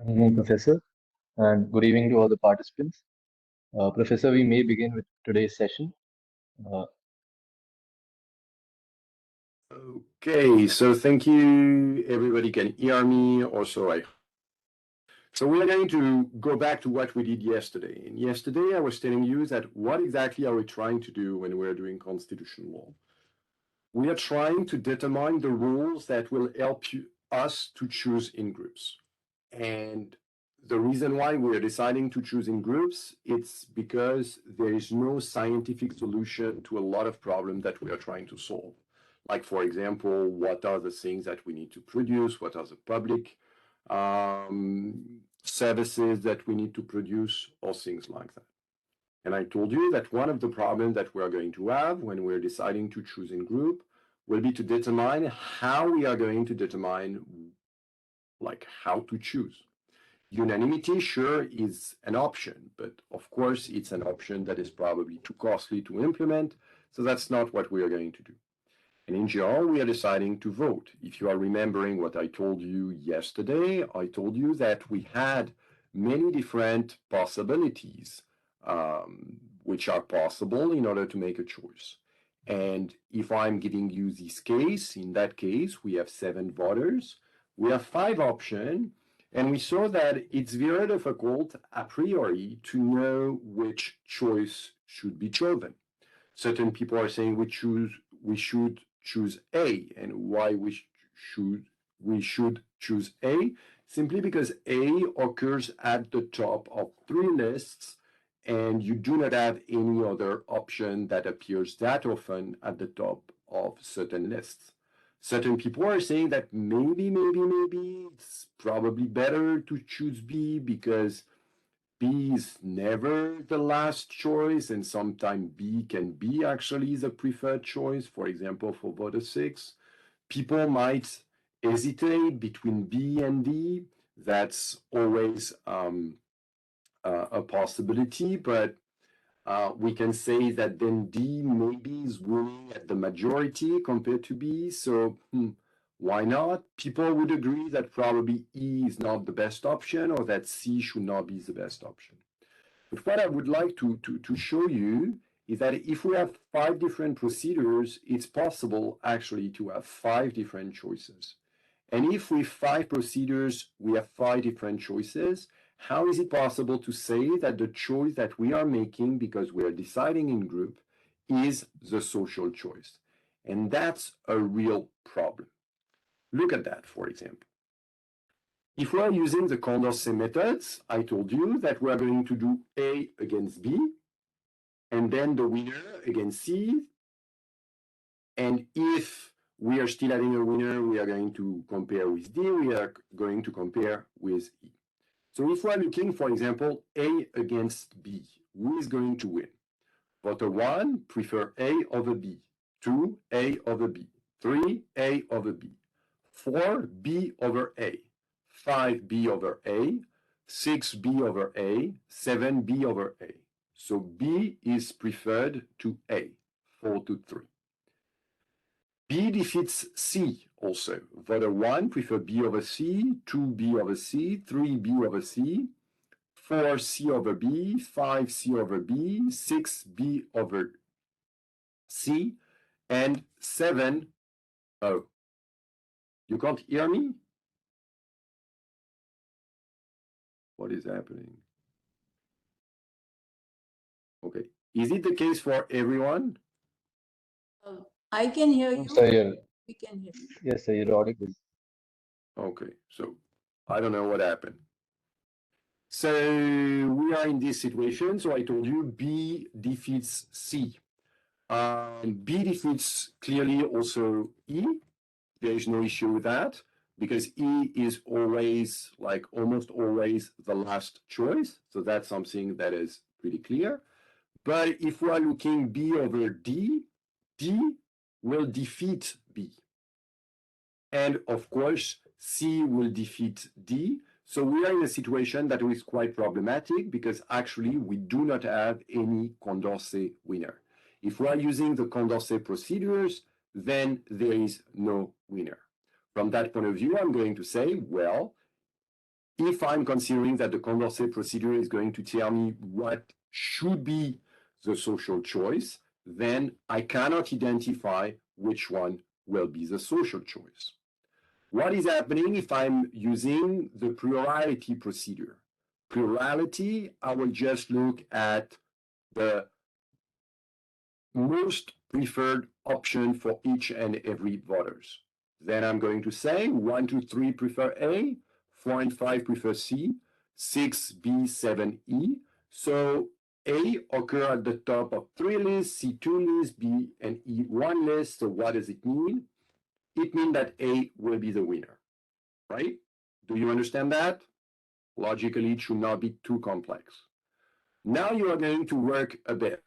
Good evening, Professor, and good evening to all the participants. Professor, we may begin with today's session. Uh, Okay, so thank you. Everybody can hear me also. So we are going to go back to what we did yesterday. And yesterday I was telling you that what exactly are we trying to do when we're doing constitutional law? We are trying to determine the rules that will help us to choose in groups. And the reason why we are deciding to choose in groups, it's because there is no scientific solution to a lot of problems that we are trying to solve. Like, for example, what are the things that we need to produce? What are the public services that we need to produce, or things like that. And I told you that one of the problems that we are going to have when we're deciding to choose in group will be to determine how we are going to determine like how to choose. Unanimity, sure, is an option, but of course, it's an option that is probably too costly to implement, so that's not what we are going to do. And in general, we are deciding to vote. If you are remembering what I told you yesterday, I told you that we had many different possibilities which are possible in order to make a choice. And if I'm giving you this case, in that case, we have 7 voters, we have 5 options, and we saw that it's very difficult a priori to know which choice should be chosen. Certain people are saying we should choose A, and why we should choose A? Simply because A occurs at the top of 3 lists, and you do not have any other option that appears that often at the top of certain lists. Certain people are saying that maybe it's probably better to choose B because B is never the last choice, and sometimes B can be actually the preferred choice. For example, for voter 6, people might hesitate between B and D. That's always a possibility, but we can say that then D maybe is winning at the majority compared to B. So why not? People would agree that probably E is not the best option or that C should not be the best option. But what I would like to show you is that if we have 5 different procedures, it's possible actually to have 5 different choices. And if with 5 procedures, we have 5 different choices, how is it possible to say that the choice that we are making because we are deciding in group is the social choice? And that's a real problem. Look at that, for example. If we are using the Condorcet methods, I told you that we are going to do A against B, and then the winner against C. And if we are still having a winner, we are going to compare with D, we are going to compare with E. So if we are looking, for example, A against B, who is going to win? Voter 1 prefer A over B, 2 A over B, 3 A over B, 4 B over A, 5 B over A, 6 B over A, 7 B over A. So B is preferred to A, 4 to 3. B defeats C also. Voter 1 prefer B over C, 2 B over C, 3 B over C, 4 C over B, 5 C over B, 6 B over C, and 7. Oh, you can't hear me? What is happening? Okay. Is it the case for everyone? I can hear you. sir, We can hear you. yes, sir, you're audible. Okay, so I don't know what happened. So we are in this situation. So I told you B defeats C. B defeats clearly also E. There is no issue with that because E is always, like almost always, the last choice. So that's something that is pretty clear. But if we are looking B over D, D will defeat B. And of course, C will defeat D. So we are in a situation that is quite problematic because actually we do not have any Condorcet winner. If we are using the Condorcet procedures, then there is no winner. From that point of view, I'm going to say, well, if I'm considering that the Condorcet procedure is going to tell me what should be the social choice, then I cannot identify which one will be the social choice. What is happening if I'm using the plurality procedure? Plurality, I will just look at the most preferred option for each and every voters. Then I'm going to say 1, 2, 3 prefer A, 4 and 5 prefer C, 6, B, 7, E. So A occur at the top of 3 lists, C 2 lists, B and E 1 list. So what does it mean? It means that A will be the winner, right? Do you understand that? Logically, it should not be too complex. Now you are going to work a bit.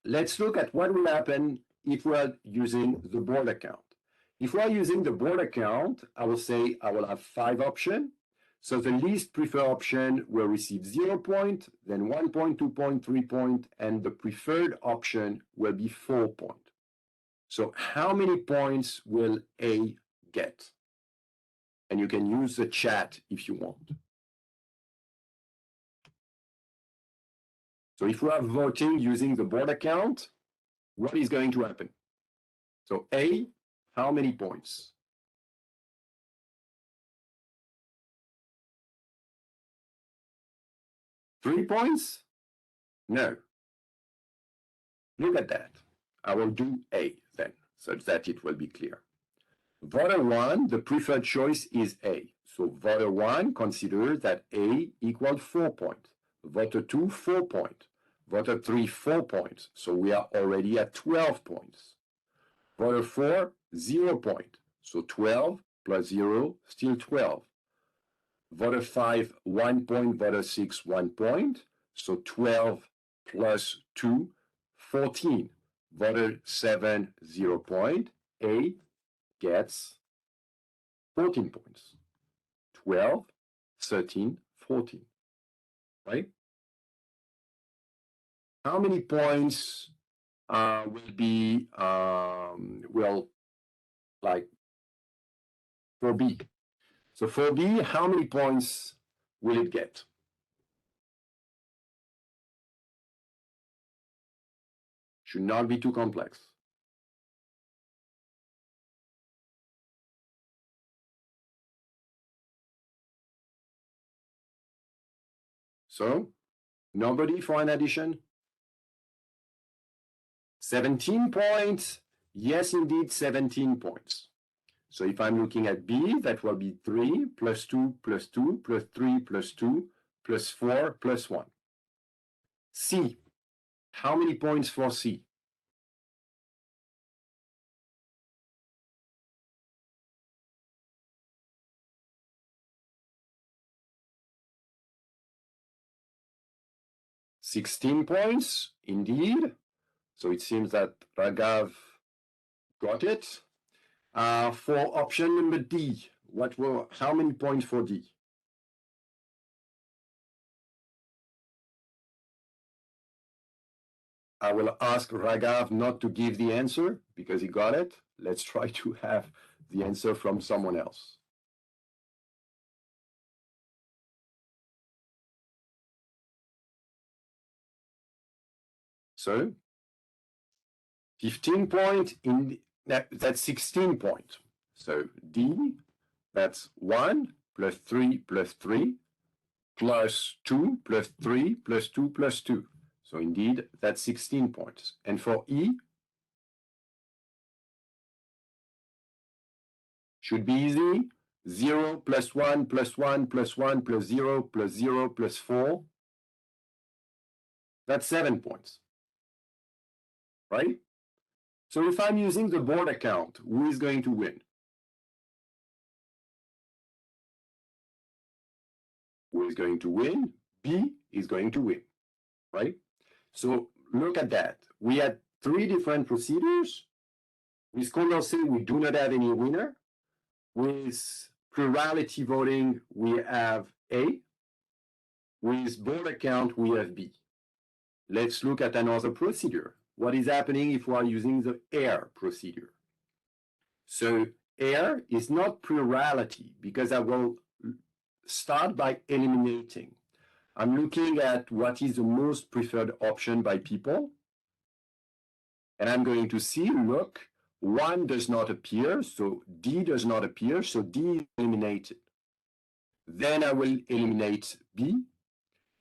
Let's look at what will happen if we are using the board account. If we are using the board account, I will say I will have 5 options. So the least preferred option will receive 0 point, then 1 point, 2 point, 3 point, and the preferred option will be 4 point. So how many points will A get? And you can use the chat if you want. So if we are voting using the board account, what is going to happen? So A, how many points? Three points? No. Look at that. I will do A then, so that it will be clear. Voter 1, the preferred choice is A. So voter 1 considers that A equals 4 points. Voter 2, 4 points. Voter 3, 4 points. So we are already at 12 points. Voter 4, 0 point. So 12 plus 0, still 12. Voter 5, 1 point. Voter 6, 1 point. So 12 plus 2, 14. Voter 7, 0 point. A gets 14 points. 12, 13, 14. Right? How many points will be, like for B? So for B, how many points will it get? Should not be too complex. So, nobody for an addition? 17 points. Yes, indeed, 17 points. So if I'm looking at B, that will be 3 plus 2 plus 2 plus 3 plus 2 plus 4 plus 1. C, how many points for C? $16 points, indeed. So it seems that Raghav got it. For option number D, how many points for D? I will ask Raghav not to give the answer because he got it. Let's try to have the answer from someone else. So 15 points that's 16 points. So D, that's 1 plus 3 plus 3 plus 2 plus 3 plus 2 plus 2. So indeed, that's 16 points. And for E, should be easy. 0 plus 1 plus 1 plus 1 plus 0 plus 0 plus 4. That's 7 points. Right? So if I'm using the board account, who is going to win? Who is going to win? B is going to win. Right? So look at that. We had 3 different procedures. With Condorcet, we do not have any winner. With plurality voting, we have A. With board account, we have B. Let's look at another procedure. What is happening if we are using the AIR procedure? So AIR is not plurality because I will start by eliminating. I'm looking at what is the most preferred option by people. And I'm going to see, look, 1 does not appear, so D does not appear, so D is eliminated. Then I will eliminate B.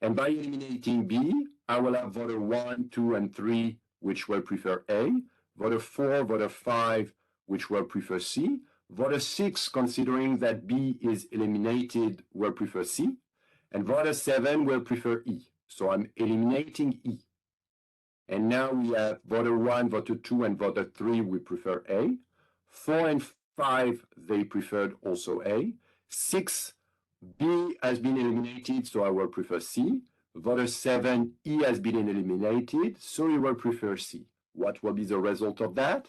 And by eliminating B, I will have voter 1, 2, and 3, which will prefer A, voter 4, voter 5, which will prefer C, voter 6, considering that B is eliminated, will prefer C, and voter 7 will prefer E. So I'm eliminating E. And now we have voter 1, voter 2, and voter 3, we prefer A. 4 and 5, they preferred also A. 6, B has been eliminated, so I will prefer C. Voter 7, E has been eliminated, so you will prefer C. What will be the result of that?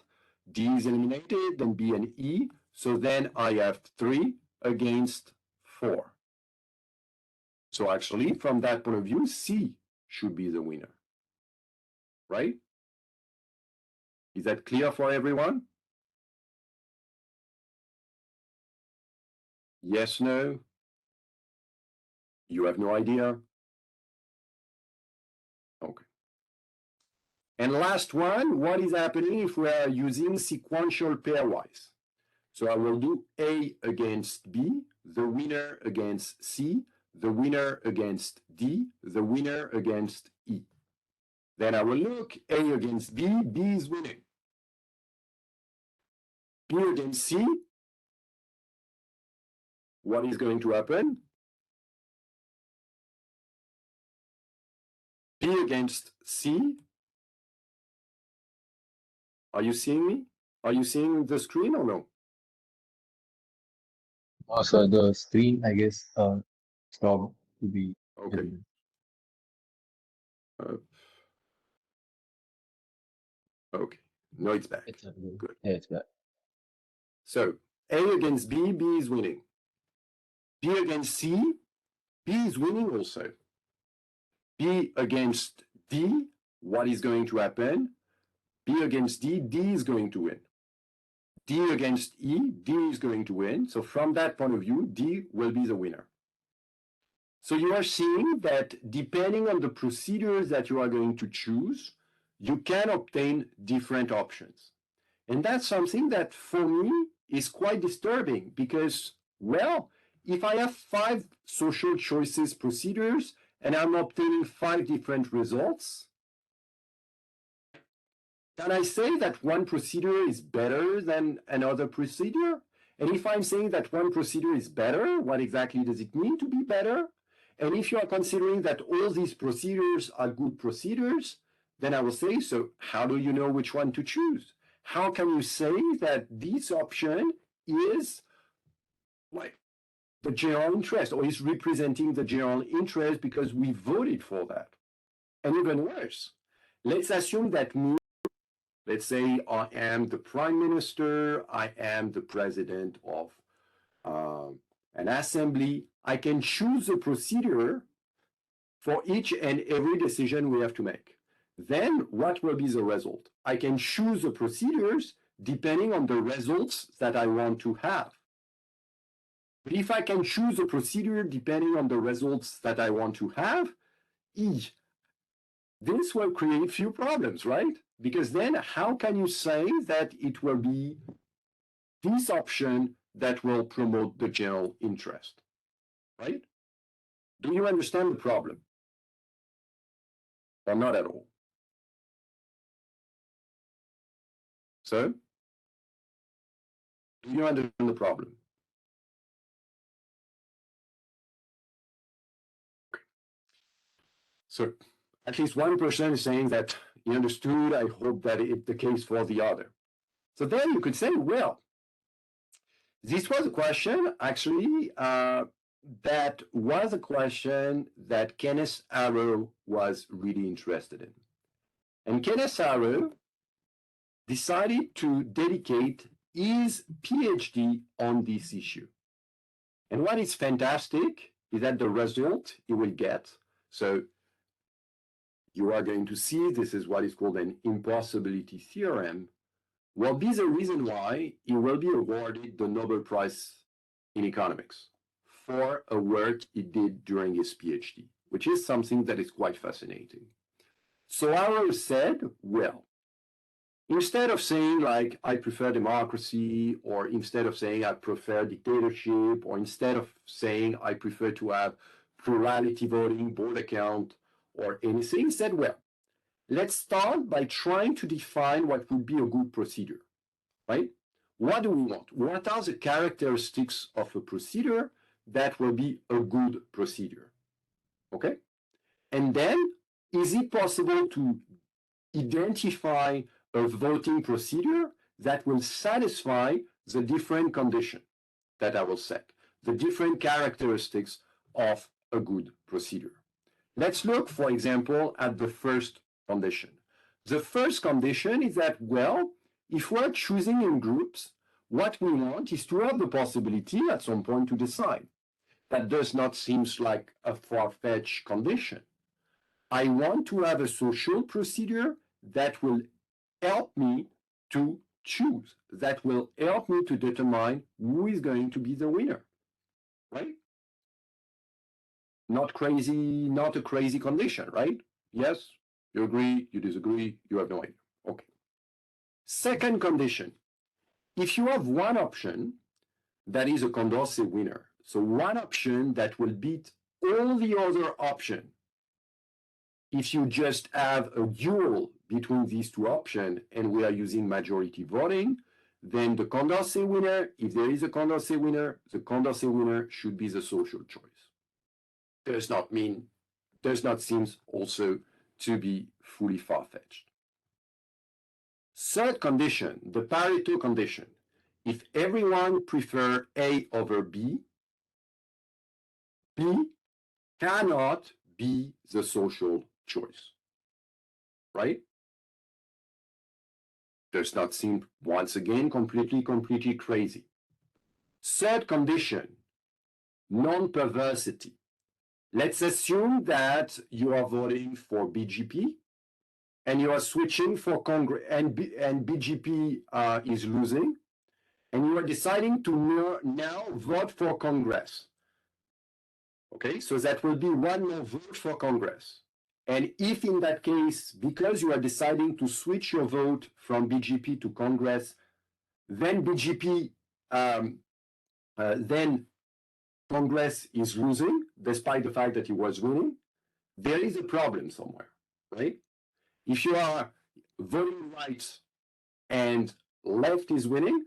D is eliminated, then B and E. So then I have 3 against 4. So actually, from that point of view, C should be the winner. Right? Is that clear for everyone? Yes, no? You have no idea? Okay. And last one, what is happening if we are using sequential pairwise? So I will do A against B, the winner against C, the winner against D, the winner against E. Then I will look, A against B, B is winning. B against C, what is going to happen? B against C. Are you seeing me? Are you seeing the screen or no? So the screen, I guess, stopped to be Okay. visible. Okay. No, it's back. It's Good. Yeah, it's back. So A against B, B is winning. B against C, B is winning also. B against D, what is going to happen? B against D, D is going to win. D against E, D is going to win. So from that point of view, D will be the winner. So you are seeing that depending on the procedures that you are going to choose, you can obtain different options. And that's something that for me is quite disturbing because, well, if I have 5 social choices procedures and I'm obtaining 5 different results, can I say that one procedure is better than another procedure? And if I'm saying that one procedure is better, what exactly does it mean to be better? And if you are considering that all these procedures are good procedures, then I will say, so how do you know which one to choose? How can you say that this option is like the general interest or is representing the general interest because we voted for that? And even worse, let's assume that me, let's say I am the prime minister, I am the president of an assembly, I can choose a procedure for each and every decision we have to make. Then what will be the result? I can choose the procedures depending on the results that I want to have. But if I can choose a procedure depending on the results that I want to have, this will create few problems, right? Because then how can you say that it will be this option that will promote the general interest, right? Do you understand the problem? Or not at all? So, do you understand the problem? Okay. So, at least one person is saying that he understood. I hope that it's the case for the other. So then you could say, well, this was a question actually that was a question that Kenneth Arrow was really interested in. And Kenneth Arrow decided to dedicate his PhD on this issue. And what is fantastic is that the result he will get, so you are going to see this is what is called an impossibility theorem, will be the reason why he will be awarded the Nobel Prize in economics for a work he did during his PhD, which is something that is quite fascinating. So Arrow said, well, instead of saying like, I prefer democracy, or instead of saying I prefer dictatorship, or instead of saying I prefer to have plurality voting, board account, or anything, he said, well, let's start by trying to define what would be a good procedure, right? What do we want? What are the characteristics of a procedure that will be a good procedure, okay? And then, is it possible to identify a voting procedure that will satisfy the different conditions that I will set, the different characteristics of a good procedure? Let's look, for example, at the first condition. The first condition is that, well, if we're choosing in groups, what we want is to have the possibility at some point to decide. That does not seem like a far-fetched condition. I want to have a social procedure that will help me to choose, that will help me to determine who is going to be the winner, right? Not crazy, not a crazy condition, right? Yes, you agree, you disagree, you have no idea. Okay. Second condition, if you have one option that is a Condorcet winner, so one option that will beat all the other options, if you just have a duel between these two options and we are using majority voting, then the Condorcet winner, if there is a Condorcet winner, the Condorcet winner should be the social choice. Does not seem also to be fully far-fetched. Third condition, the Pareto condition. If everyone prefer A over B, B cannot be the social choice, right? Does not seem, once again, completely crazy. Third condition, non-perversity. Let's assume that you are voting for BGP and you are switching for Congress, and BGP is losing, and you are deciding to now vote for Congress. Okay, so that will be one more vote for Congress. And if in that case, because you are deciding to switch your vote from BGP to Congress, then BGP, then Congress is losing, despite the fact that he was winning, there is a problem somewhere, right? If you are voting right and left is winning,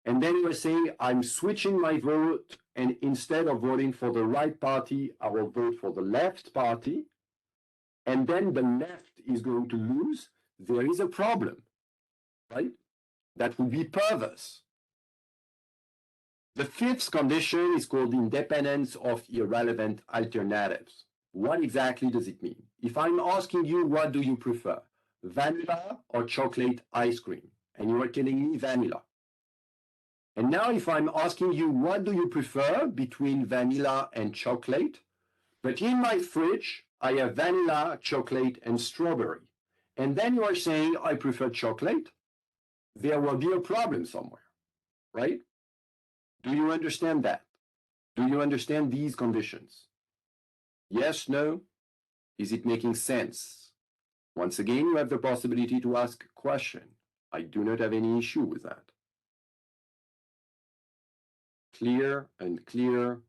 and then you are saying, I'm switching my vote, and instead of voting for the right party, I will vote for the left party, and then the left is going to lose, there is a problem, right? That would be perverse. The fifth condition is called independence of irrelevant alternatives. What exactly does it mean? If I'm asking you, what do you prefer, vanilla or chocolate ice cream? And you are telling me vanilla. And now if I'm asking you, what do you prefer between vanilla and chocolate? But in my fridge, I have vanilla, chocolate, and strawberry. And then you are saying, I prefer chocolate. There will be a problem somewhere, right? Do you understand that? Do you understand these conditions? Yes, no? Is it making sense? Once again, you have the possibility to ask a question. I do not have any issue with that. Clear and clear.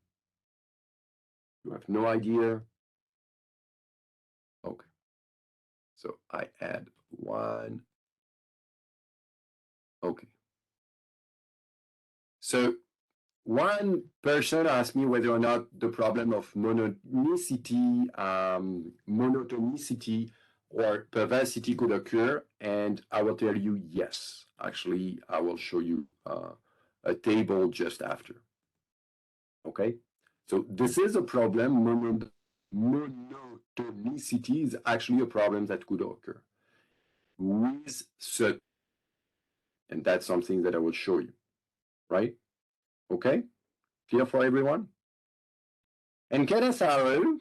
You have no idea. Okay. So I add one. Okay. So one person asked me whether or not the problem of monotonicity or perversity could occur, and I will tell you yes. Actually, I will show you a table just after. Okay, so this is a problem. Monotonicity is actually a problem that could occur with certain, and that's something that I will show you, right? Okay, clear for everyone? And Kenneth Arrow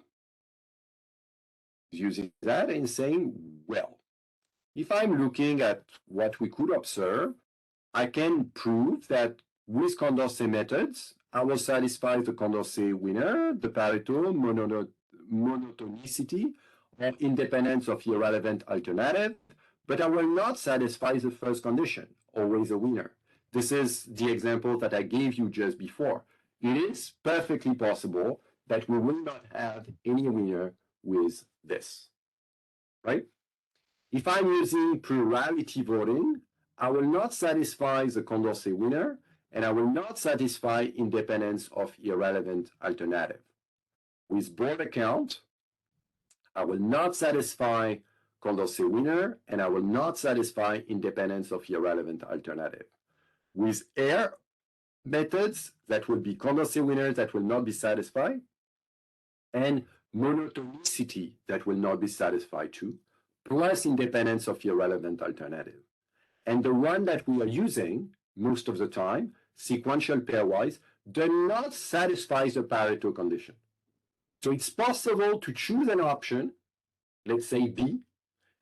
is using that and saying, well, if I'm looking at what we could observe, I can prove that with Condorcet methods, I will satisfy the Condorcet winner, the Pareto, monotonicity, or independence of irrelevant alternative, but I will not satisfy the first condition, always a winner. This is the example that I gave you just before. It is perfectly possible that we will not have any winner with this, right? If I'm using plurality voting, I will not satisfy the Condorcet winner, and I will not satisfy independence of irrelevant alternative. With board account, I will not satisfy Condorcet winner, and I will not satisfy independence of irrelevant alternative. With air methods, that will be Condorcet winner that will not be satisfied, and monotonicity that will not be satisfied too, plus independence of irrelevant alternative. And the one that we are using most of the time, sequential pairwise, does not satisfy the Pareto condition. So it's possible to choose an option, let's say B,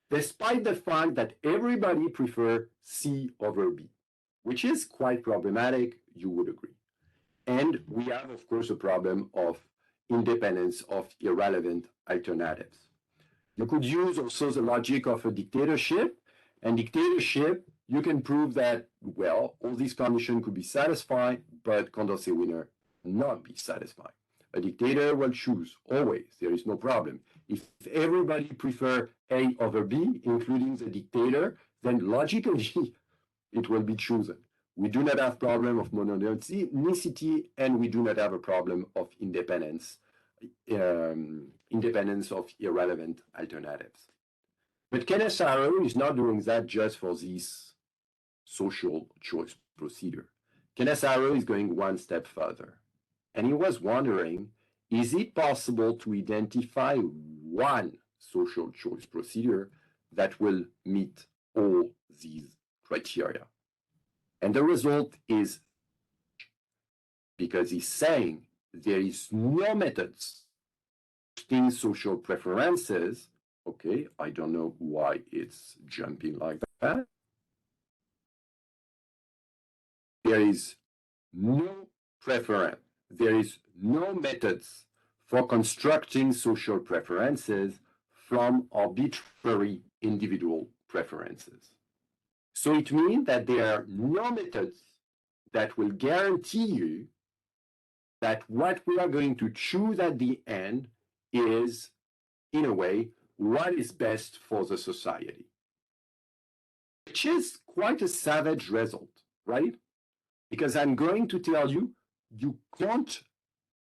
despite the fact that everybody prefers C over B, which is quite problematic, you would agree. And we have, of course, a problem of independence of irrelevant alternatives. You could use also the logic of a dictatorship. And dictatorship, you can prove that, well, all these conditions could be satisfied, but Condorcet winner not be satisfied. A dictator will choose always, there is no problem. If everybody prefer A over B, including the dictator, then logically it will be chosen. We do not have problem of monotonicity, and we do not have a problem of independence, independence of irrelevant alternatives. But Kenneth Arrow is not doing that just for this social choice procedure. Kenneth Arrow is going one step further. And he was wondering, is it possible to identify one social choice procedure that will meet all these criteria? And the result is, because he's saying there is no methods in social preferences. Okay, I don't know why it's jumping like that. There is no preference. There is no methods for constructing social preferences from arbitrary individual preferences. So it means that there are no methods that will guarantee you that what we are going to choose at the end is, in a way, what is best for the society. Which is quite a savage result, right? Because I'm going to tell you, you can't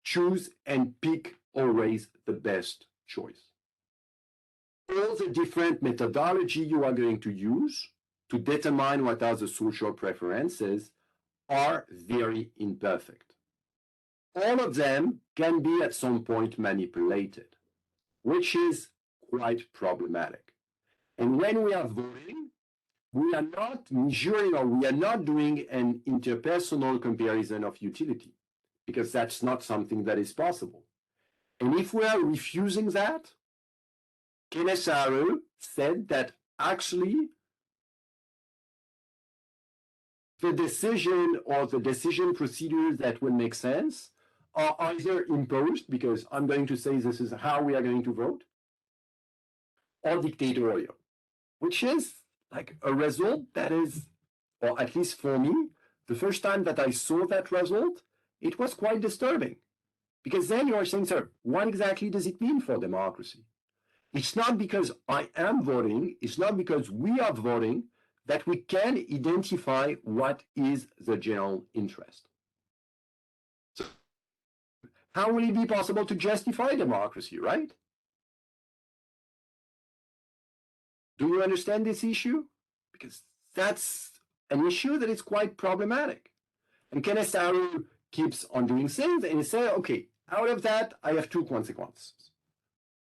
choose and pick always the best choice. All the different methodology you are going to use to determine what are the social preferences are very imperfect. All of them can be at some point manipulated, which is quite problematic. And when we are voting, we are not measuring, or we are not doing an interpersonal comparison of utility, because that's not something that is possible. And if we are refusing that, Kenneth Arrow said that actually the decision or the decision procedures that will make sense are either imposed, because I'm going to say this is how we are going to vote, or dictatorial, which is like a result that is, or at least for me, the first time that I saw that result, it was quite disturbing. Because then you are saying, sir, what exactly does it mean for democracy? It's not because I am voting, it's not because we are voting, that we can identify what is the general interest. So how will it be possible to justify democracy, right? Do you understand this issue? Because that's an issue that is quite problematic. And Kenneth Arrow keeps on doing things, and he says, okay, out of that, I have two consequences.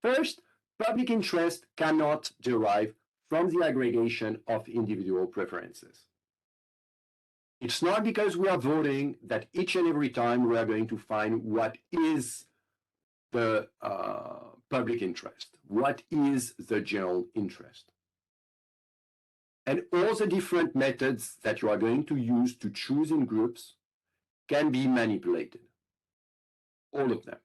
First, public interest cannot derive from the aggregation of individual preferences. It's not because we are voting that each and every time we are going to find what is the public interest, what is the general interest. And all the different methods that you are going to use to choose in groups can be manipulated. All of them.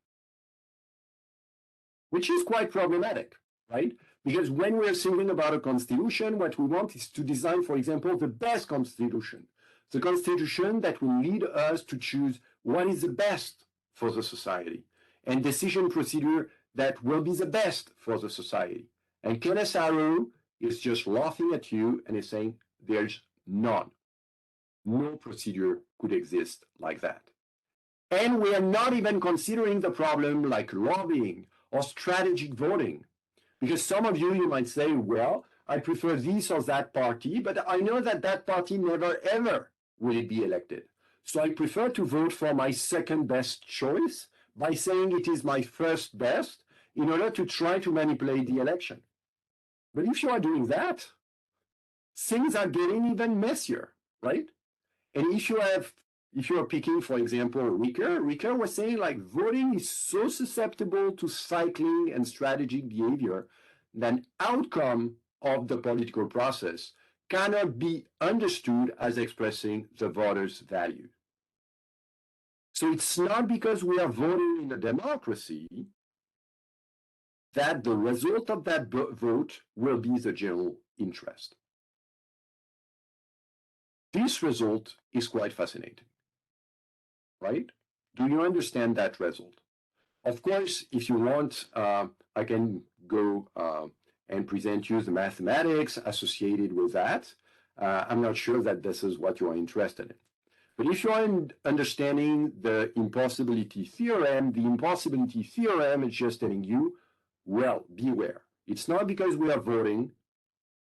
Which is quite problematic, right? Because when we're thinking about a constitution, what we want is to design, for example, the best constitution. The constitution that will lead us to choose what is the best for the society and decision procedure that will be the best for the society. And Kenneth Arrow is just laughing at you and is saying, there's none. No procedure could exist like that. And we are not even considering the problem like lobbying or strategic voting. Because some of you, you might say, well, I prefer this or that party, but I know that that party never ever will be elected. So I prefer to vote for my second best choice by saying it is my first best in order to try to manipulate the election. But if you are doing that, things are getting even messier, right? And if you are picking, for example, Ricker was saying like voting is so susceptible to cycling and strategic behavior that outcome of the political process cannot be understood as expressing the voters' value. So it's not because we are voting in a democracy that the result of that vote will be the general interest. This result is quite fascinating, right? Do you understand that result? Of course, if you want, I can go and present you the mathematics associated with that. I'm not sure that this is what you are interested in. But if you are understanding the impossibility theorem is just telling you, well, beware. It's not because we are voting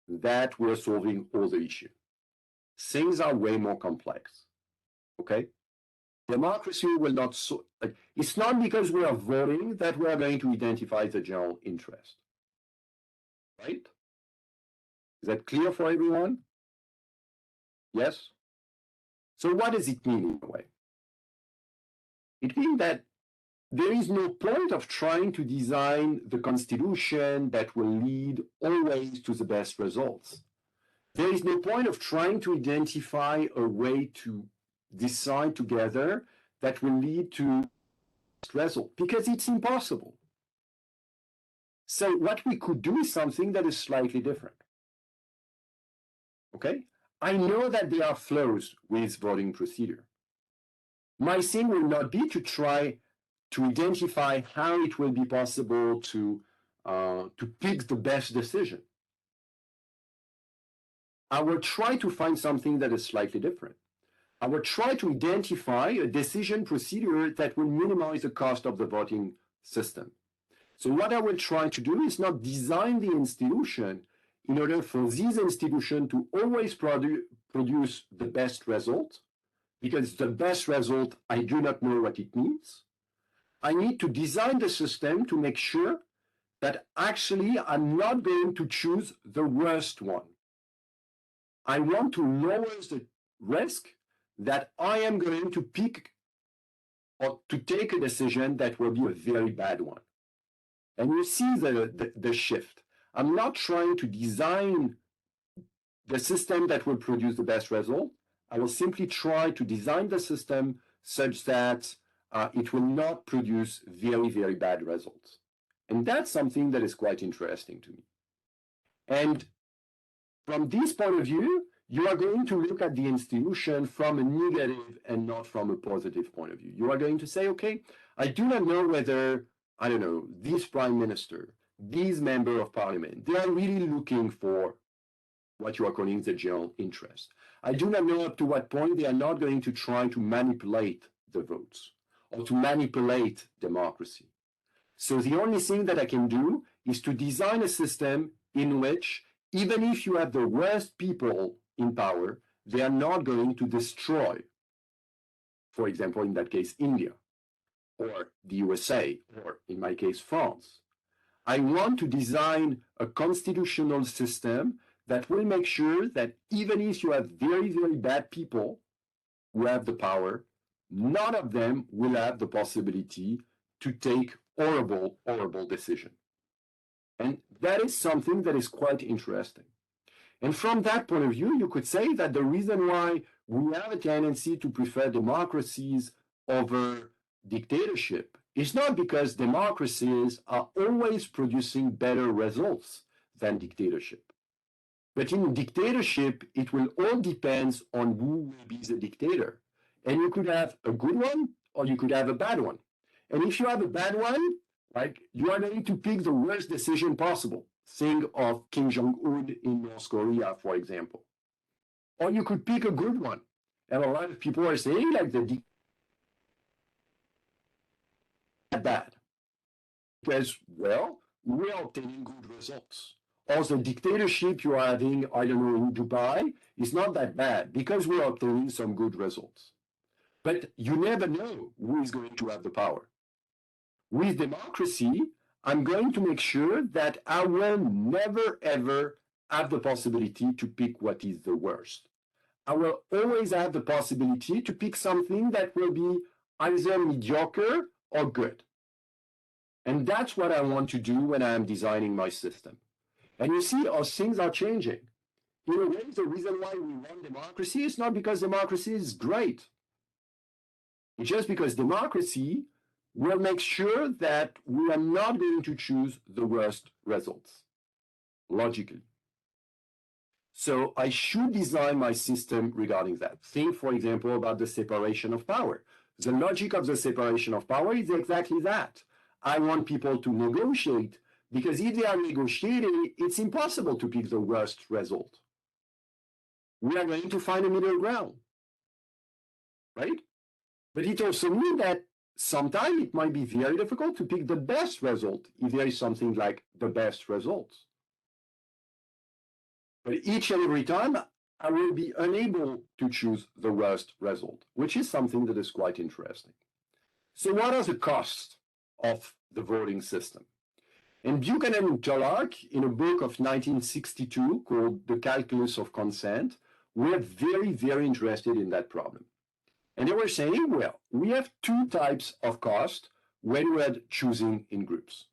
that we're solving all the issues. Things are way more complex, okay? Democracy will not, it's not because we are voting that we are going to identify the general interest, right? Is that clear for everyone? Yes? So what does it mean in a way? It means that there is no point of trying to design the constitution that will lead always to the best results. There is no point of trying to identify a way to decide together that will lead to result because it's impossible. So what we could do is something that is slightly different. Okay? I know that there are flaws with voting procedure. My thing will not be to try to identify how it will be possible to pick the best decision. I will try to find something that is slightly different. I will try to identify a decision procedure that will minimize the cost of the voting system. So what I will try to do is not design the institution in order for this institution to always produce the best result, because the best result, I do not know what it means. I need to design the system to make sure that actually I'm not going to choose the worst one. I want to lower the risk that I am going to pick or to take a decision that will be a very bad one. And you see the shift. I'm not trying to design the system that will produce the best result. I will simply try to design the system such that it will not produce very, very bad results. And that's something that is quite interesting to me. And from this point of view, you are going to look at the institution from a negative and not from a positive point of view. You are going to say, okay, I do not know whether, I don't know, this prime minister, these member of parliament, they are really looking for what you are calling the general interest. I do not know up to what point they are not going to try to manipulate the votes or to manipulate democracy. So the only thing that I can do is to design a system in which, even if you have the worst people in power, they are not going to destroy, for example, in that case, India, or the USA, or in my case, France. I want to design a constitutional system that will make sure that even if you have very, very bad people who have the power, none of them will have the possibility to take horrible, horrible decisions. And that is something that is quite interesting. And from that point of view, you could say that the reason why we have a tendency to prefer democracies over dictatorship. It's not because democracies are always producing better results than dictatorship. But in dictatorship, it will all depend on who will be the dictator. And you could have a good one or you could have a bad one. And if you have a bad one, like you are going to pick the worst decision possible. Think of Kim Jong-un in North Korea, for example. Or you could pick a good one. And a lot of people are saying like the bad. Because, well, we are obtaining good results. Or the dictatorship you are having, I don't know, in Dubai is not that bad because we are obtaining some good results. But you never know who is going to have the power. With democracy, I'm going to make sure that I will never ever have the possibility to pick what is the worst. I will always have the possibility to pick something that will be either mediocre or good. And that's what I want to do when I am designing my system. And you see how things are changing. In a way, the reason why we want democracy is not because democracy is great. It's just because democracy will make sure that we are not going to choose the worst results, logically. So I should design my system regarding that. Think, for example, about the separation of power. The logic of the separation of power is exactly that. I want people to negotiate because if they are negotiating, it's impossible to pick the worst result. We are going to find a middle ground, right? But it also means that sometimes it might be very difficult to pick the best result if there is something like the best results. But each and every time, I will be unable to choose the worst result, which is something that is quite interesting. So what are the costs of the voting system? And Buchanan and Tulloch, in a book of 1962 called The Calculus of Consent, were very, very interested in that problem. And they were saying, well, we have two types of cost when we're choosing in groups.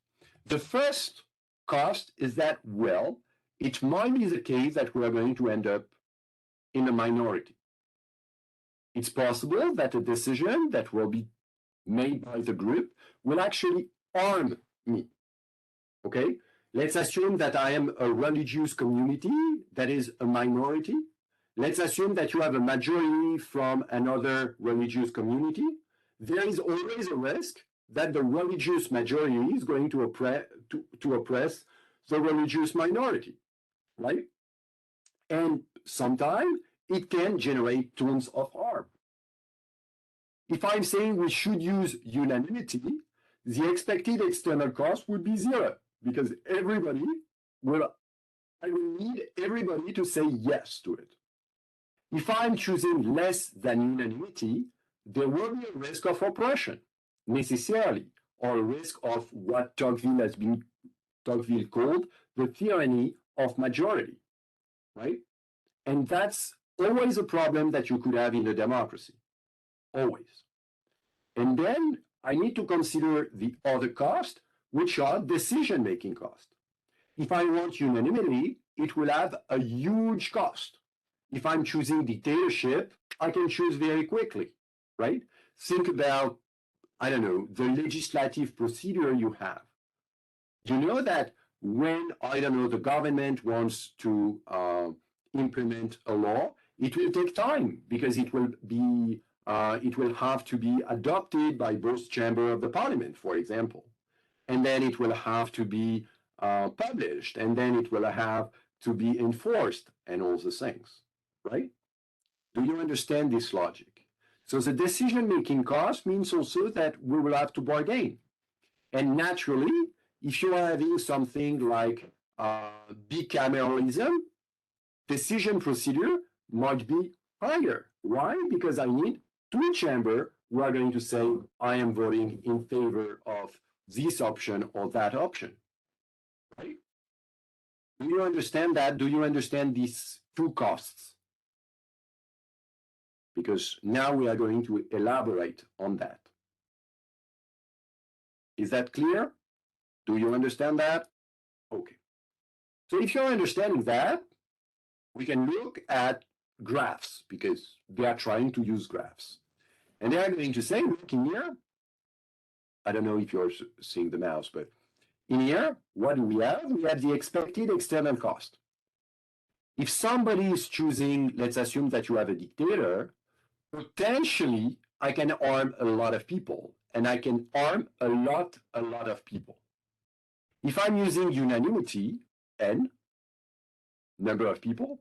The first cost is that, well, it might be the case that we are going to end up in a minority. It's possible that a decision that will be made by the group will actually harm me. Okay? Let's assume that I am a religious community that is a minority. Let's assume that you have a majority from another religious community. There is always a risk that the religious majority is going to oppress the religious minority, right? And sometimes it can generate tons of harm. If I'm saying we should use unanimity, the expected external cost would be zero because I will need everybody to say yes to it. If I'm choosing less than unanimity, there will be a risk of oppression, necessarily, or a risk of what Tocqueville called the tyranny of majority, right? And that's always a problem that you could have in a democracy, always. And then I need to consider the other cost, which are decision-making costs. If I want unanimity, it will have a huge cost. If I'm choosing dictatorship, I can choose very quickly, right? Think about, I don't know, the legislative procedure you have. You know that when, I don't know, the government wants to implement a law, it will take time because it will have to be adopted by both chambers of the parliament, for example. And then it will have to be published, and then it will have to be enforced and all the things, right? Do you understand this logic? So the decision-making cost means also that we will have to bargain. And naturally, if you are having something like bicameralism, decision procedure might be higher. Why? Because I need two chambers who are going to say, I am voting in favor of this option or that option, right? Do you understand that? Do you understand these two costs? Because now we are going to elaborate on that. Is that clear? Do you understand that? Okay. So if you're understanding that, we can look at graphs because they are trying to use graphs. And they are going to say, look in here, I don't know if you're seeing the mouse, but in here, what do we have? We have the expected external cost. If somebody is choosing, let's assume that you have a dictator, potentially I can arm a lot of people, and I can arm a lot of people. If I'm using unanimity, n, number of people,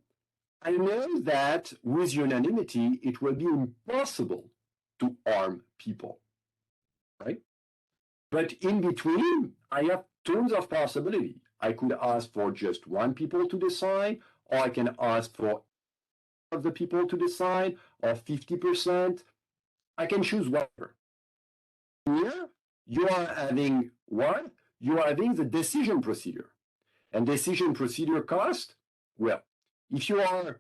I know that with unanimity, it will be impossible to arm people, right? But in between, I have tons of possibility. I could ask for just one people to decide, or I can ask for of the people to decide, or 50%. I can choose whatever. Here, you are having what? You are having the decision procedure. And decision procedure cost, well, if you are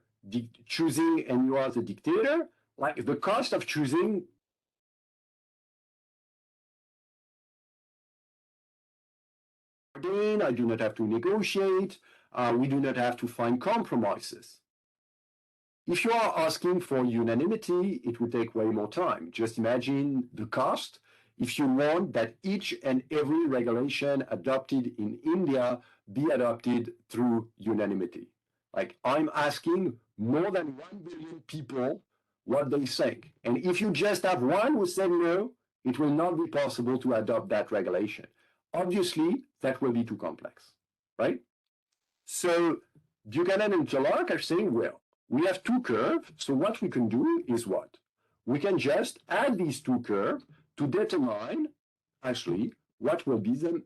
choosing and you are the dictator, like the cost of choosing I do not have to negotiate. We do not have to find compromises. If you are asking for unanimity, it would take way more time. Just imagine the cost if you want that each and every regulation adopted in India be adopted through unanimity. Like I'm asking more than 1 billion people what they think. And if you just have one who said no, it will not be possible to adopt that regulation. Obviously, that will be too complex, right? So Buchanan and Clark are saying, well, we have two curves, so what we can do is what? We can just add these two curves to determine, actually, what will be the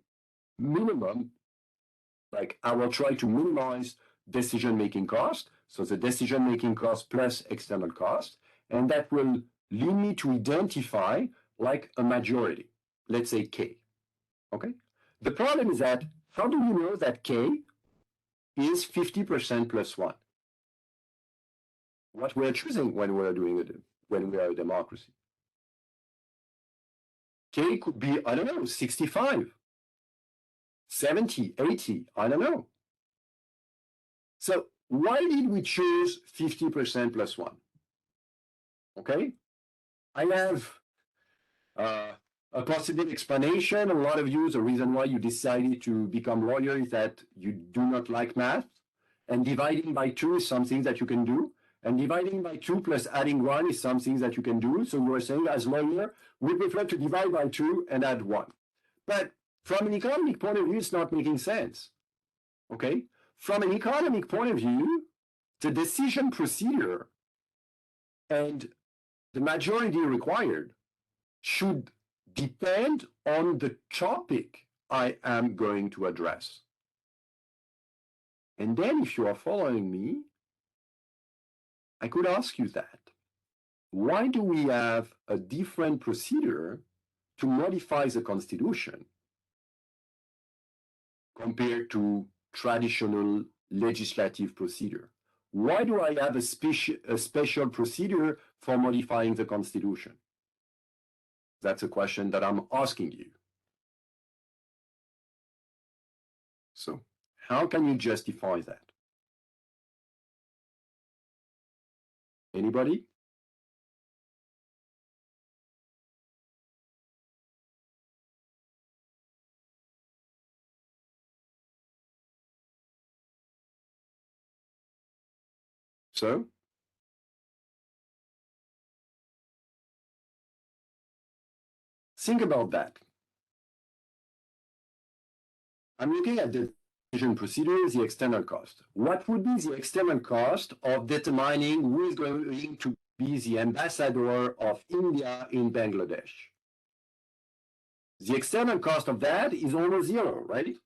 minimum, like I will try to minimize decision-making cost, so the decision-making cost plus external cost, and that will lead me to identify like a majority, let's say K, okay? The problem is that, how do you know that K is 50% plus 1? What we're choosing when we're doing it, when we are a democracy. K could be, I don't know, 65, 70, 80, I don't know. So why did we choose 50% plus 1? Okay, I have a possible explanation. A lot of you, the reason why you decided to become lawyer is that you do not like math, and dividing by 2 is something that you can do. And dividing by 2 plus adding 1 is something that you can do. So you were saying, as lawyer, we prefer to divide by 2 and add 1. But from an economic point of view, it's not making sense. Okay? From an economic point of view, the decision procedure and the majority required should depend on the topic I am going to address. And then if you are following me, I could ask you that. Why do we have a different procedure to modify the Constitution compared to traditional legislative procedure? Why do I have a special procedure for modifying the Constitution? That's a question that I'm asking you. So, how can you justify that? Anybody? So, think about that. I'm looking at the decision procedure, the external cost. What would be the external cost of determining who is going to be the ambassador of India in Bangladesh? The external cost of that is almost 0, right?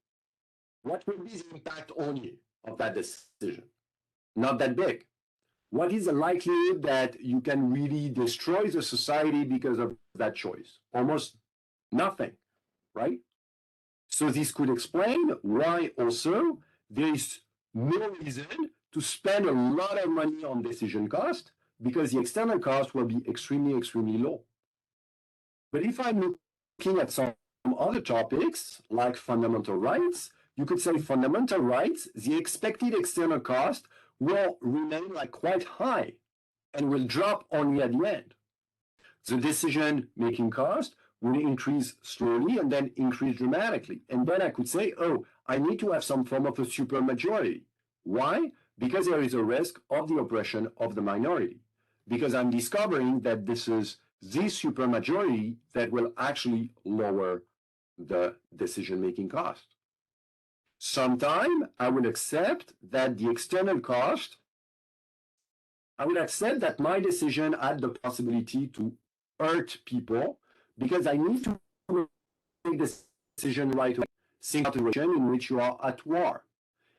What will be the impact on you of that decision? Not that big. What is the likelihood that you can really destroy the society because of that choice? Almost nothing, right? So this could explain why also there is no reason to spend a lot of money on decision cost, because the external cost will be extremely, extremely low. But if I'm looking at some other topics like fundamental rights, you could say fundamental rights, the expected external cost will remain like quite high and will drop only at the end. The decision-making cost will increase slowly and then increase dramatically. And then I could say, oh, I need to have some form of a supermajority. Why? Because there is a risk of the oppression of the minority. Because I'm discovering that this is this supermajority that will actually lower the decision-making cost. Sometime I will accept that the external cost, I will accept that my decision had the possibility to hurt people because I need to make the decision right away. Think about a situation in which you are at war.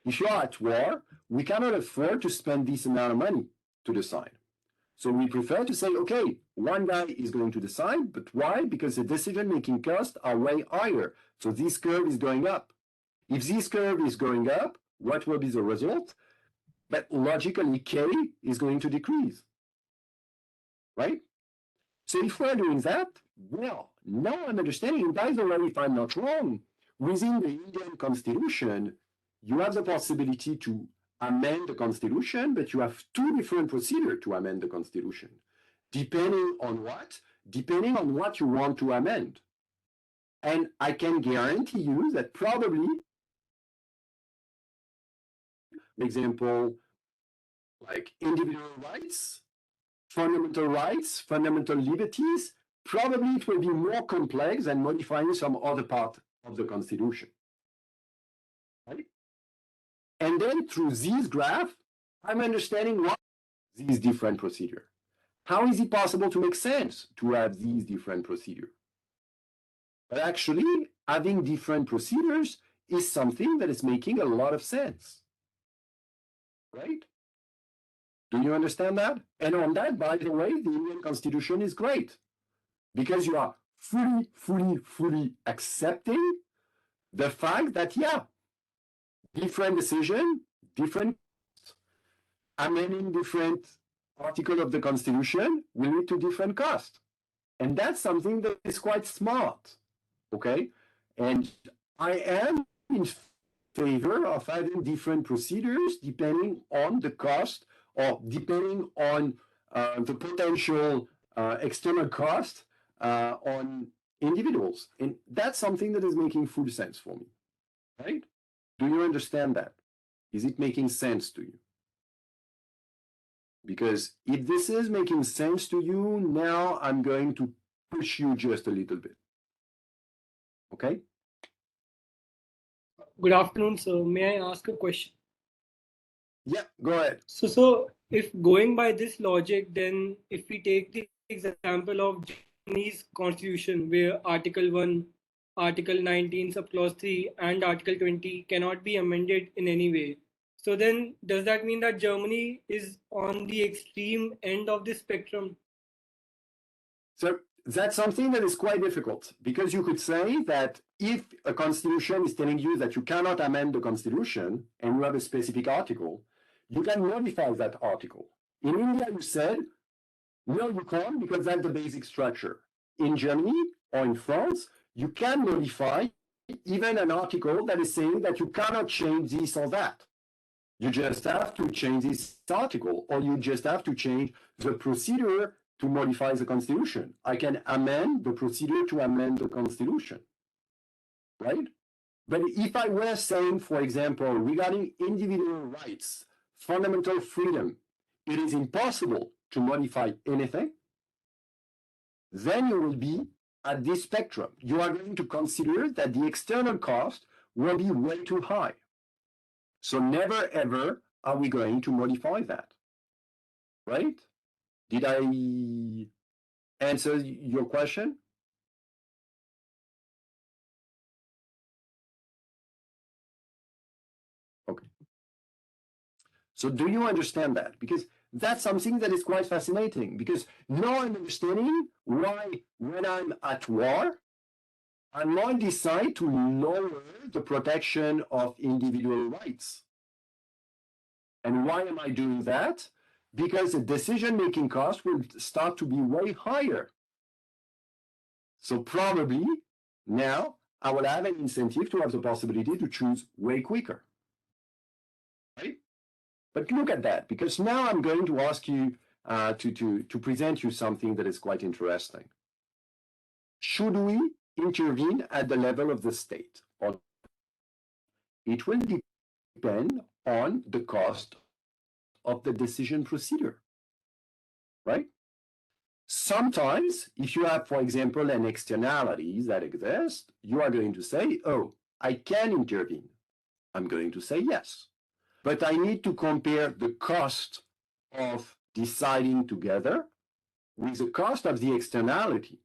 If you are at war, we cannot afford to spend this amount of money to decide. So we prefer to say, okay, one guy is going to decide, but why? Because the decision-making costs are way higher. So this curve is going up. If this curve is going up, what will be the result? But logically, K is going to decrease, right? So if we're doing that, well, now I'm understanding, and by the way, if I'm not wrong, within the Indian constitution, you have the possibility to amend the constitution, but you have two different procedures to amend the constitution. Depending on what? Depending on what you want to amend. And I can guarantee you that probably, for example, like individual rights, fundamental liberties, probably it will be more complex than modifying some other part of the Constitution. Right? And then through this graph, I'm understanding what these different procedures. How is it possible to make sense to have these different procedures? But actually, having different procedures is something that is making a lot of sense. Right? Do you understand that? And on that, by the way, the Indian Constitution is great because you are fully accepting the fact that, yeah, different decision, different amending different article of the Constitution will lead to different cost. And that's something that is quite smart, okay? And I am in favor of having different procedures depending on the cost or depending on the potential external cost on individuals. And that's something that is making full sense for me, right? Do you understand that? Is it making sense to you? Because if this is making sense to you, now I'm going to push you just a little bit. Okay? Good afternoon, sir. May I ask a question? Yeah, go ahead. So if going by this logic, then if we take the example of Germany's constitution, where Article 1, Article 19, Subclause 3, and Article 20 cannot be amended in any way. So then does that mean that Germany is on the extreme end of the spectrum? So that's something that is quite difficult because you could say that if a constitution is telling you that you cannot amend the constitution and you have a specific article, you can modify that article. In India, you said, no, you can't because that's the basic structure. In Germany or in France, you can modify even an article that is saying that you cannot change this or that. You just have to change this article, or you just have to change the procedure to modify the Constitution. I can amend the procedure to amend the Constitution, right? But if I were saying, for example, regarding individual rights, fundamental freedom, it is impossible to modify anything, then you will be at this spectrum. You are going to consider that the external cost will be way too high. So never ever are we going to modify that, right? Did I answer your question? Okay. So do you understand that? Because that's something that is quite fascinating, because now I'm understanding why when I'm at war, I might decide to lower the protection of individual rights. And why am I doing that? Because the decision-making cost will start to be way higher. So probably now I will have an incentive to have the possibility to choose way quicker. Right? But look at that, because now I'm going to ask you to present you something that is quite interesting. Should we intervene at the level of the state? Or it will depend on the cost of the decision procedure, right? Sometimes, if you have, for example, an externalities that exist, you are going to say, oh, I can intervene. I'm going to say yes. But I need to compare the cost of deciding together with the cost of the externality.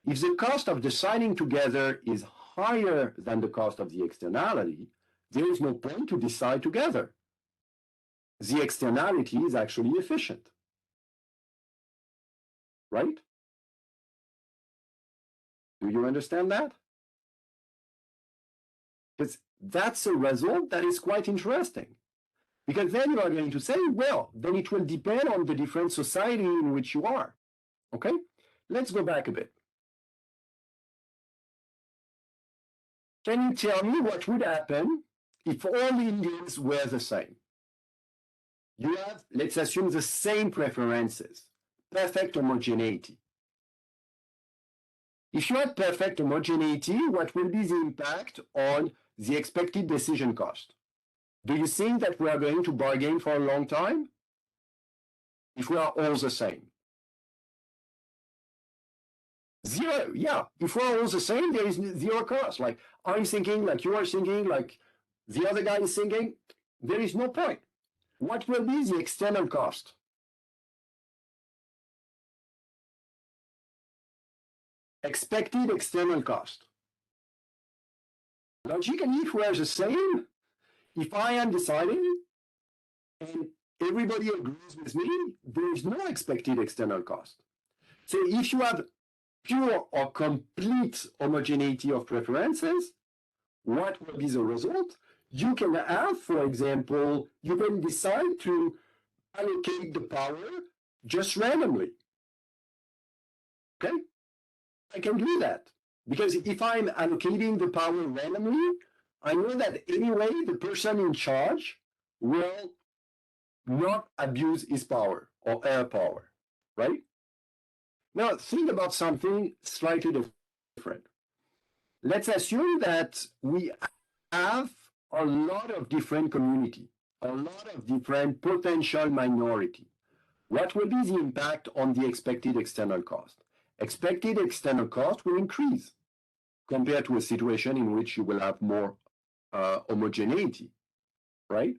If the cost of deciding together is higher than the cost of the externality, there is no point to decide together. The externality is actually efficient, right? Do you understand that? Because that's a result that is quite interesting. Because then you are going to say, well, then it will depend on the different society in which you are. Okay? Let's go back a bit. Can you tell me what would happen if all Indians were the same? You have, let's assume, the same preferences, perfect homogeneity. If you have perfect homogeneity, what will be the impact on the expected decision cost? Do you think that we are going to bargain for a long time if we are all the same? Zero, yeah. If we're all the same, there is zero cost. Like I'm thinking, like you are thinking, like the other guy is thinking, there is no point. What will be the external cost? Expected external cost. Logically, if we are the same, if I am deciding and everybody agrees with me, there is no expected external cost. So if you have pure or complete homogeneity of preferences, what will be the result? You can have, for example, you can decide to allocate the power just randomly. Okay? I can do that. Because if I'm allocating the power randomly, I know that anyway, the person in charge will not abuse his power or her power, right? Now, think about something slightly different. Let's assume that we have a lot of different community, a lot of different potential minority. What will be the impact on the expected external cost? Expected external cost will increase compared to a situation in which you will have more homogeneity, right?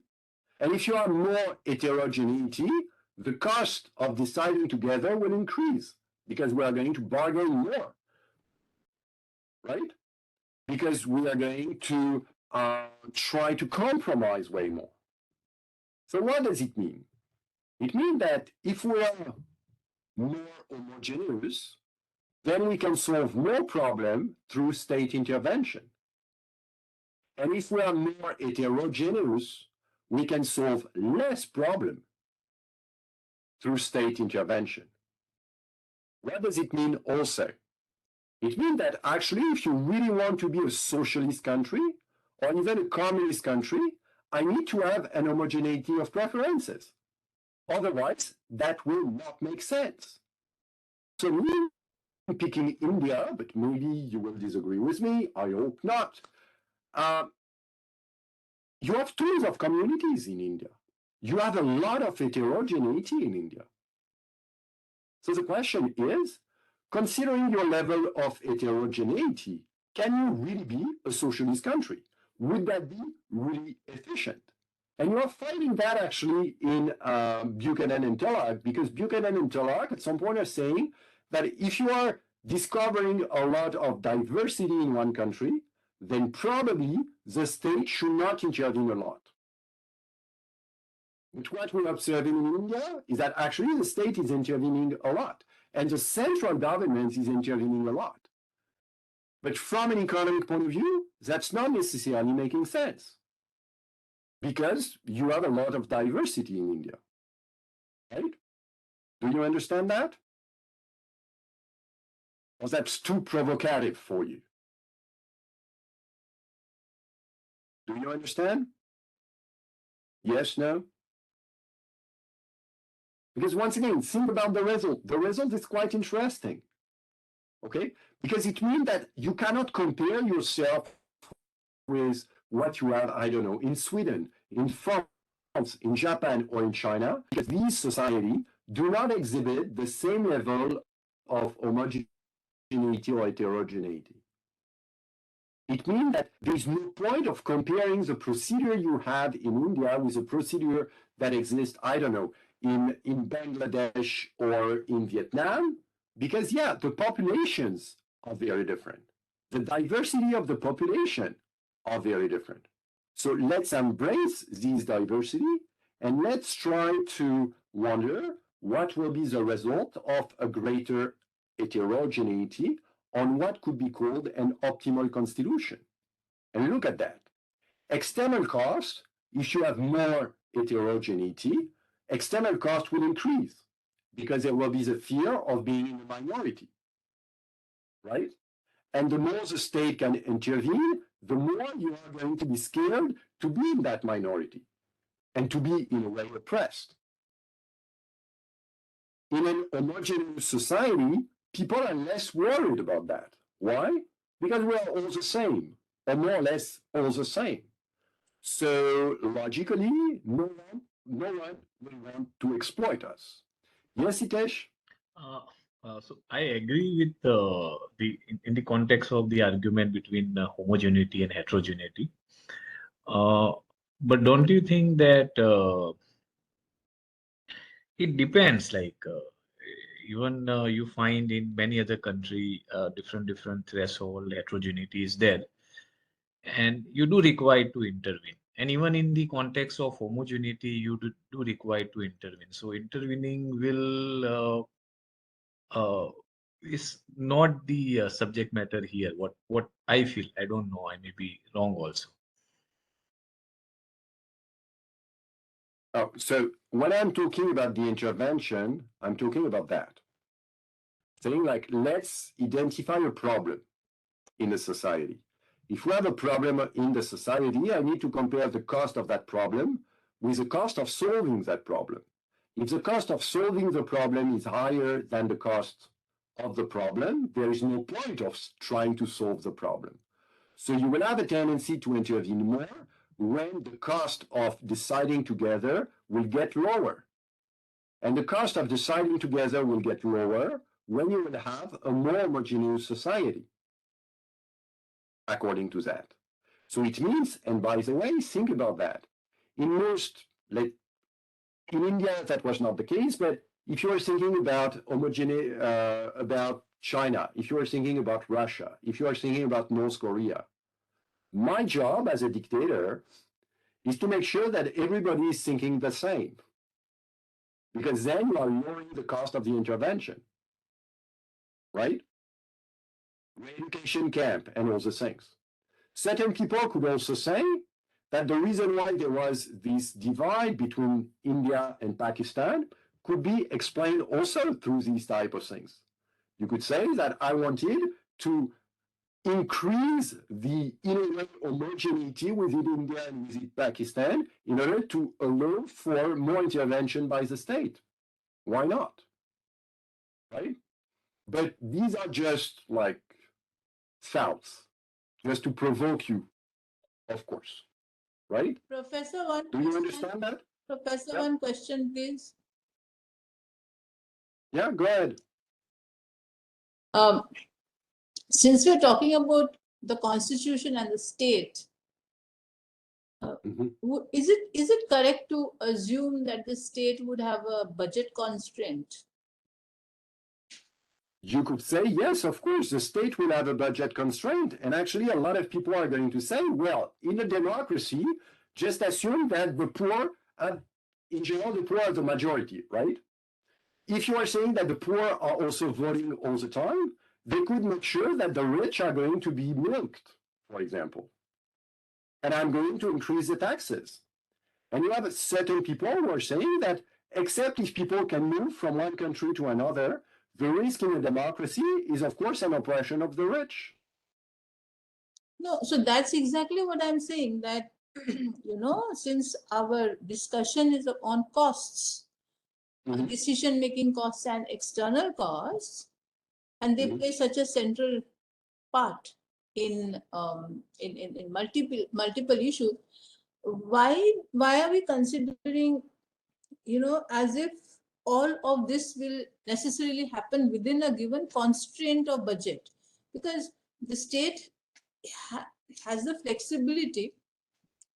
And if you have more heterogeneity, the cost of deciding together will increase because we are going to bargain more, right? Because we are going to try to compromise way more. So what does it mean? It means that if we are more homogeneous, then we can solve more problem through state intervention. And if we are more heterogeneous, we can solve less problem through state intervention. What does it mean also? It means that actually, if you really want to be a socialist country or even a communist country, I need to have an homogeneity of preferences. Otherwise, that will not make sense. So me picking India, but maybe you will disagree with me, I hope not. You have tons of communities in India. You have a lot of heterogeneity in India. So the question is, considering your level of heterogeneity, can you really be a socialist country? Would that be really efficient? And you are finding that actually in Buchanan and Tullock, because Buchanan and Tullock at some point are saying that if you are discovering a lot of diversity in one country, then probably the state should not intervene a lot. But what we're observing in India is that actually the state is intervening a lot, and the central government is intervening a lot. But from an economic point of view, that's not necessarily making sense, because you have a lot of diversity in India, right? Do you understand that? Or that's too provocative for you? Do you understand? Yes, no? Because once again, think about the result. The result is quite interesting. Okay? Because it means that you cannot compare yourself with what you have, I don't know, in Sweden, in France, in Japan, or in China, because these societies do not exhibit the same level of homogeneity or heterogeneity. It means that there is no point of comparing the procedure you have in India with a procedure that exists, I don't know, in Bangladesh or in Vietnam, because, yeah, the populations are very different. The diversity of the population are very different. So let's embrace this diversity and let's try to wonder what will be the result of a greater heterogeneity on what could be called an optimal constitution. And look at that. External cost, if you have more heterogeneity, external cost will increase because there will be the fear of being in the minority, right? And the more the state can intervene, the more you are going to be scared to be in that minority and to be, in a way, oppressed. In an homogeneous society, people are less worried about that. Why? Because we are all the same, or more or less all the same. So logically, no one will want to exploit us. Yes, Hitesh? So I agree with in the context of the argument between homogeneity and heterogeneity. But don't you think that it depends? Like even you find in many other country different threshold heterogeneity is there, and you do require to intervene. And even in the context of homogeneity, you do require to intervene. So intervening will is not the subject matter here. What I feel, I don't know. I may be wrong also. So when I'm talking about the intervention, I'm talking about that. Saying like, let's identify a problem in the society. If we have a problem in the society, I need to compare the cost of that problem with the cost of solving that problem. If the cost of solving the problem is higher than the cost of the problem, there is no point of trying to solve the problem. So you will have a tendency to intervene more when the cost of deciding together will get lower. And the cost of deciding together will get lower when you will have a more homogeneous society, according to that. So it means, and by the way, think about that. In most, like in India, that was not the case, but if you are thinking about about China, if you are thinking about Russia, if you are thinking about North Korea, my job as a dictator is to make sure that everybody is thinking the same. Because then you are lowering the cost of the intervention, right? Re-education camp and all the things. Certain people could also say that the reason why there was this divide between India and Pakistan could be explained also through these type of things. You could say that I wanted to increase the homogeneity within India and within Pakistan in order to allow for more intervention by the state. Why not? Right? But these are just like thoughts, just to provoke you, of course. Right? Professor, one Do you question. understand that? Professor, Yeah. one question, please. Yeah, go ahead. Since we're talking about the constitution and the state, is it correct to assume that the state would have a budget constraint? You could say, yes, of course, the state will have a budget constraint. And actually, a lot of people are going to say, well, in a democracy, just assume that the poor, in general, the poor are the majority, right? If you are saying that the poor are also voting all the time, they could make sure that the rich are going to be milked, for example. And I'm going to increase the taxes. And you have certain people who are saying that except if people can move from one country to another, the risk in a democracy is, of course, an oppression of the rich. No, so that's exactly what I'm saying, that, since our discussion is on costs, Mhm. decision-making costs and external costs, and they Mhm. play such a central part in multiple issues. Why are we considering, as if all of this will necessarily happen within a given constraint of budget? Because the state has the flexibility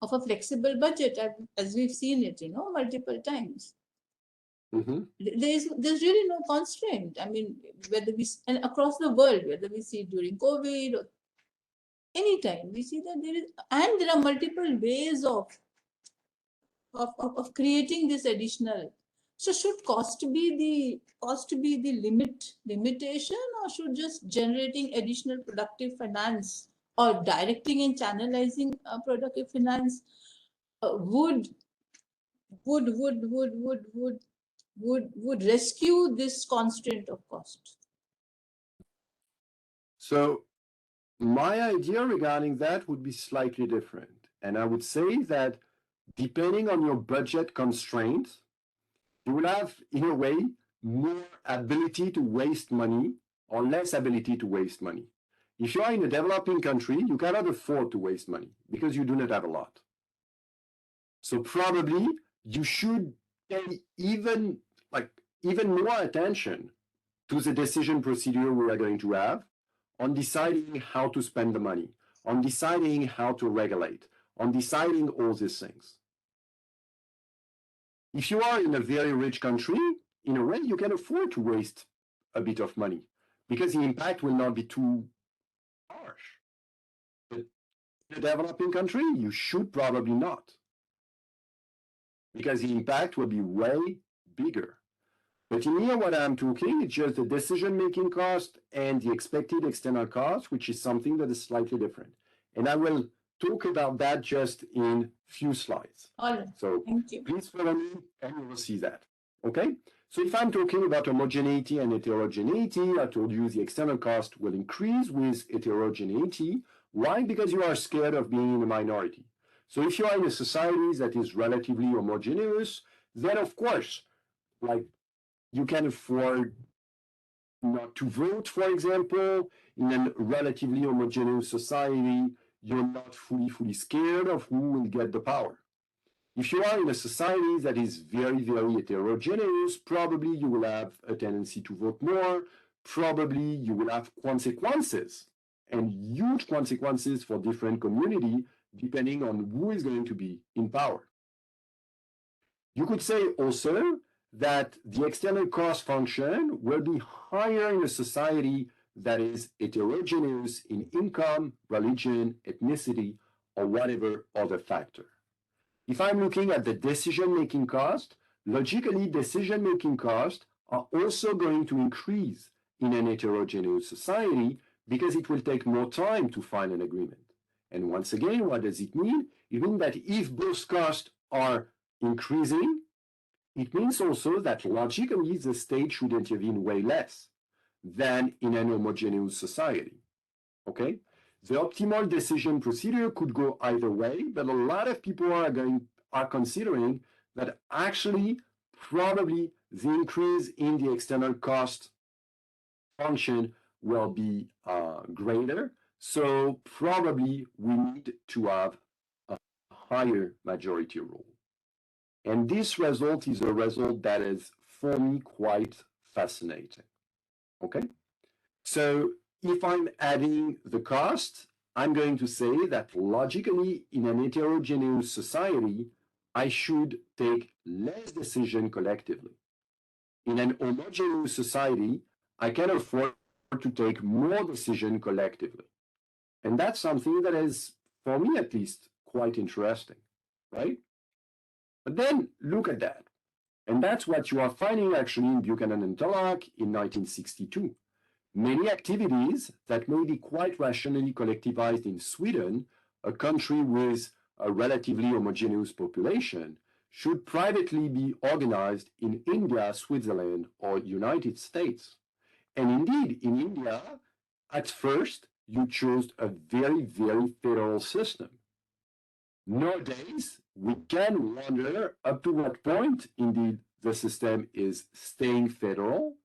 of a flexible budget, as we've seen it, multiple times. Mhm. There's really no constraint. I mean, and across the world, whether we see during COVID or anytime, we see that there are multiple ways of creating this additional. So should cost be the limitation, or should just generating additional productive finance or directing and channelizing productive finance would rescue this constraint of cost? So my idea regarding that would be slightly different. And I would say that depending on your budget constraints, you will have, in a way, more ability to waste money or less ability to waste money. If you are in a developing country, you cannot afford to waste money because you do not have a lot. So probably you should pay even more attention to the decision procedure we are going to have on deciding how to spend the money, on deciding how to regulate, on deciding all these things. If you are in a very rich country, in a way, you can afford to waste a bit of money because the impact will not be too harsh. But in a developing country, you should probably not because the impact will be way bigger. But in here, what I'm talking is just the decision-making cost and the expected external cost, which is something that is slightly different. And I will talk about that just in few slides. All right. So Thank you. please follow me and you will see that. Okay? So if I'm talking about homogeneity and heterogeneity, I told you the external cost will increase with heterogeneity. Why? Because you are scared of being in a minority. So if you are in a society that is relatively homogeneous, then of course, like you can afford not to vote, for example. In a relatively homogeneous society, you're not fully scared of who will get the power. If you are in a society that is very, very heterogeneous, probably you will have a tendency to vote more. Probably you will have consequences and huge consequences for different community, depending on who is going to be in power. You could say also that the external cost function will be higher in a society that is heterogeneous in income, religion, ethnicity, or whatever other factor. If I'm looking at the decision-making cost, logically decision-making costs are also going to increase in an heterogeneous society because it will take more time to find an agreement. And once again, what does it mean? It means that if both costs are increasing, it means also that logically the state should intervene way less than in an homogeneous society. Okay? The optimal decision procedure could go either way, but a lot of people are considering that actually probably the increase in the external cost function will be greater. So probably we need to have a higher majority rule. And this result is a result that is, for me, quite fascinating. Okay? So if I'm adding the cost, I'm going to say that logically, in an heterogeneous society, I should take less decision collectively. In an homogeneous society, I can afford to take more decision collectively. And that's something that is, for me at least, quite interesting, right? But then look at that. And that's what you are finding actually in Buchanan and Tulloch in 1962. Many activities that may be quite rationally collectivized in Sweden, a country with a relatively homogeneous population, should privately be organized in India, Switzerland, or United States. And indeed, in India, at first, you chose a very, very federal system. Nowadays, we can wonder up to what point, indeed, the system is staying federal,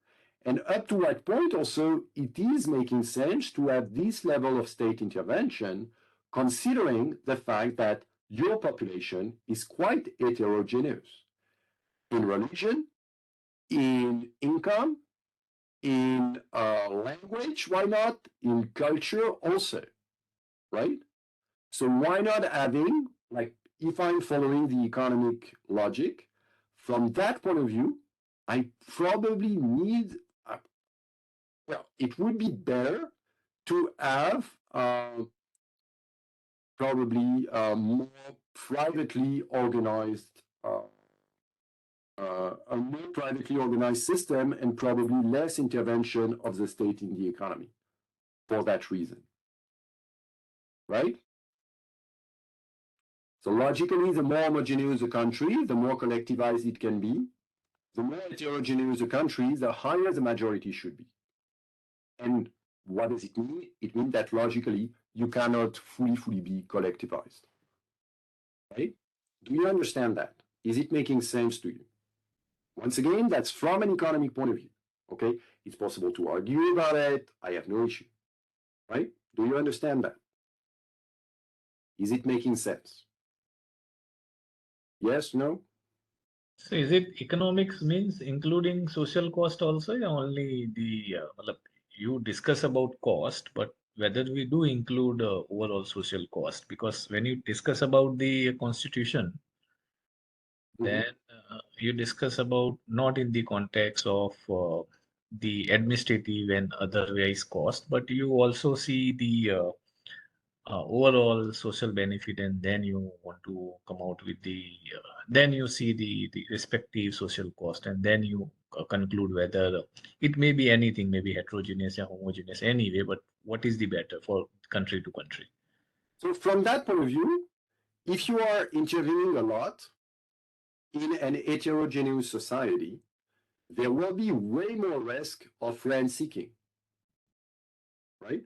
and up to what point also it is making sense to have this level of state intervention, considering the fact that your population is quite heterogeneous in religion, in income, in language, why not? In culture also, right? So why not having, like, if I'm following the economic logic, from that point of view, I probably need, well, it would be better to have probably more privately organized, a more privately organized system and probably less intervention of the state in the economy for that reason, right? So logically, the more homogeneous a country, the more collectivized it can be. The more heterogeneous a country, the higher the majority should be. And what does it mean? It means that logically, you cannot fully be collectivized. Right? Do you understand that? Is it making sense to you? Once again, that's from an economic point of view. Okay? It's possible to argue about it. I have no issue. Right? Do you understand that? Is it making sense? Yes, no? So is it economics means including social cost also, or only the you discuss about cost, but whether we do include overall social cost? Because when you discuss about the constitution, then you discuss about not in the context of the administrative and otherwise cost, but you also see the overall social benefit, and then you want to come out with the then you see the respective social cost, and then you conclude whether it may be anything, maybe heterogeneous or homogeneous anyway, but what is the better for country to country. So from that point of view, if you are intervening a lot in an heterogeneous society, there will be way more risk of rent seeking, right?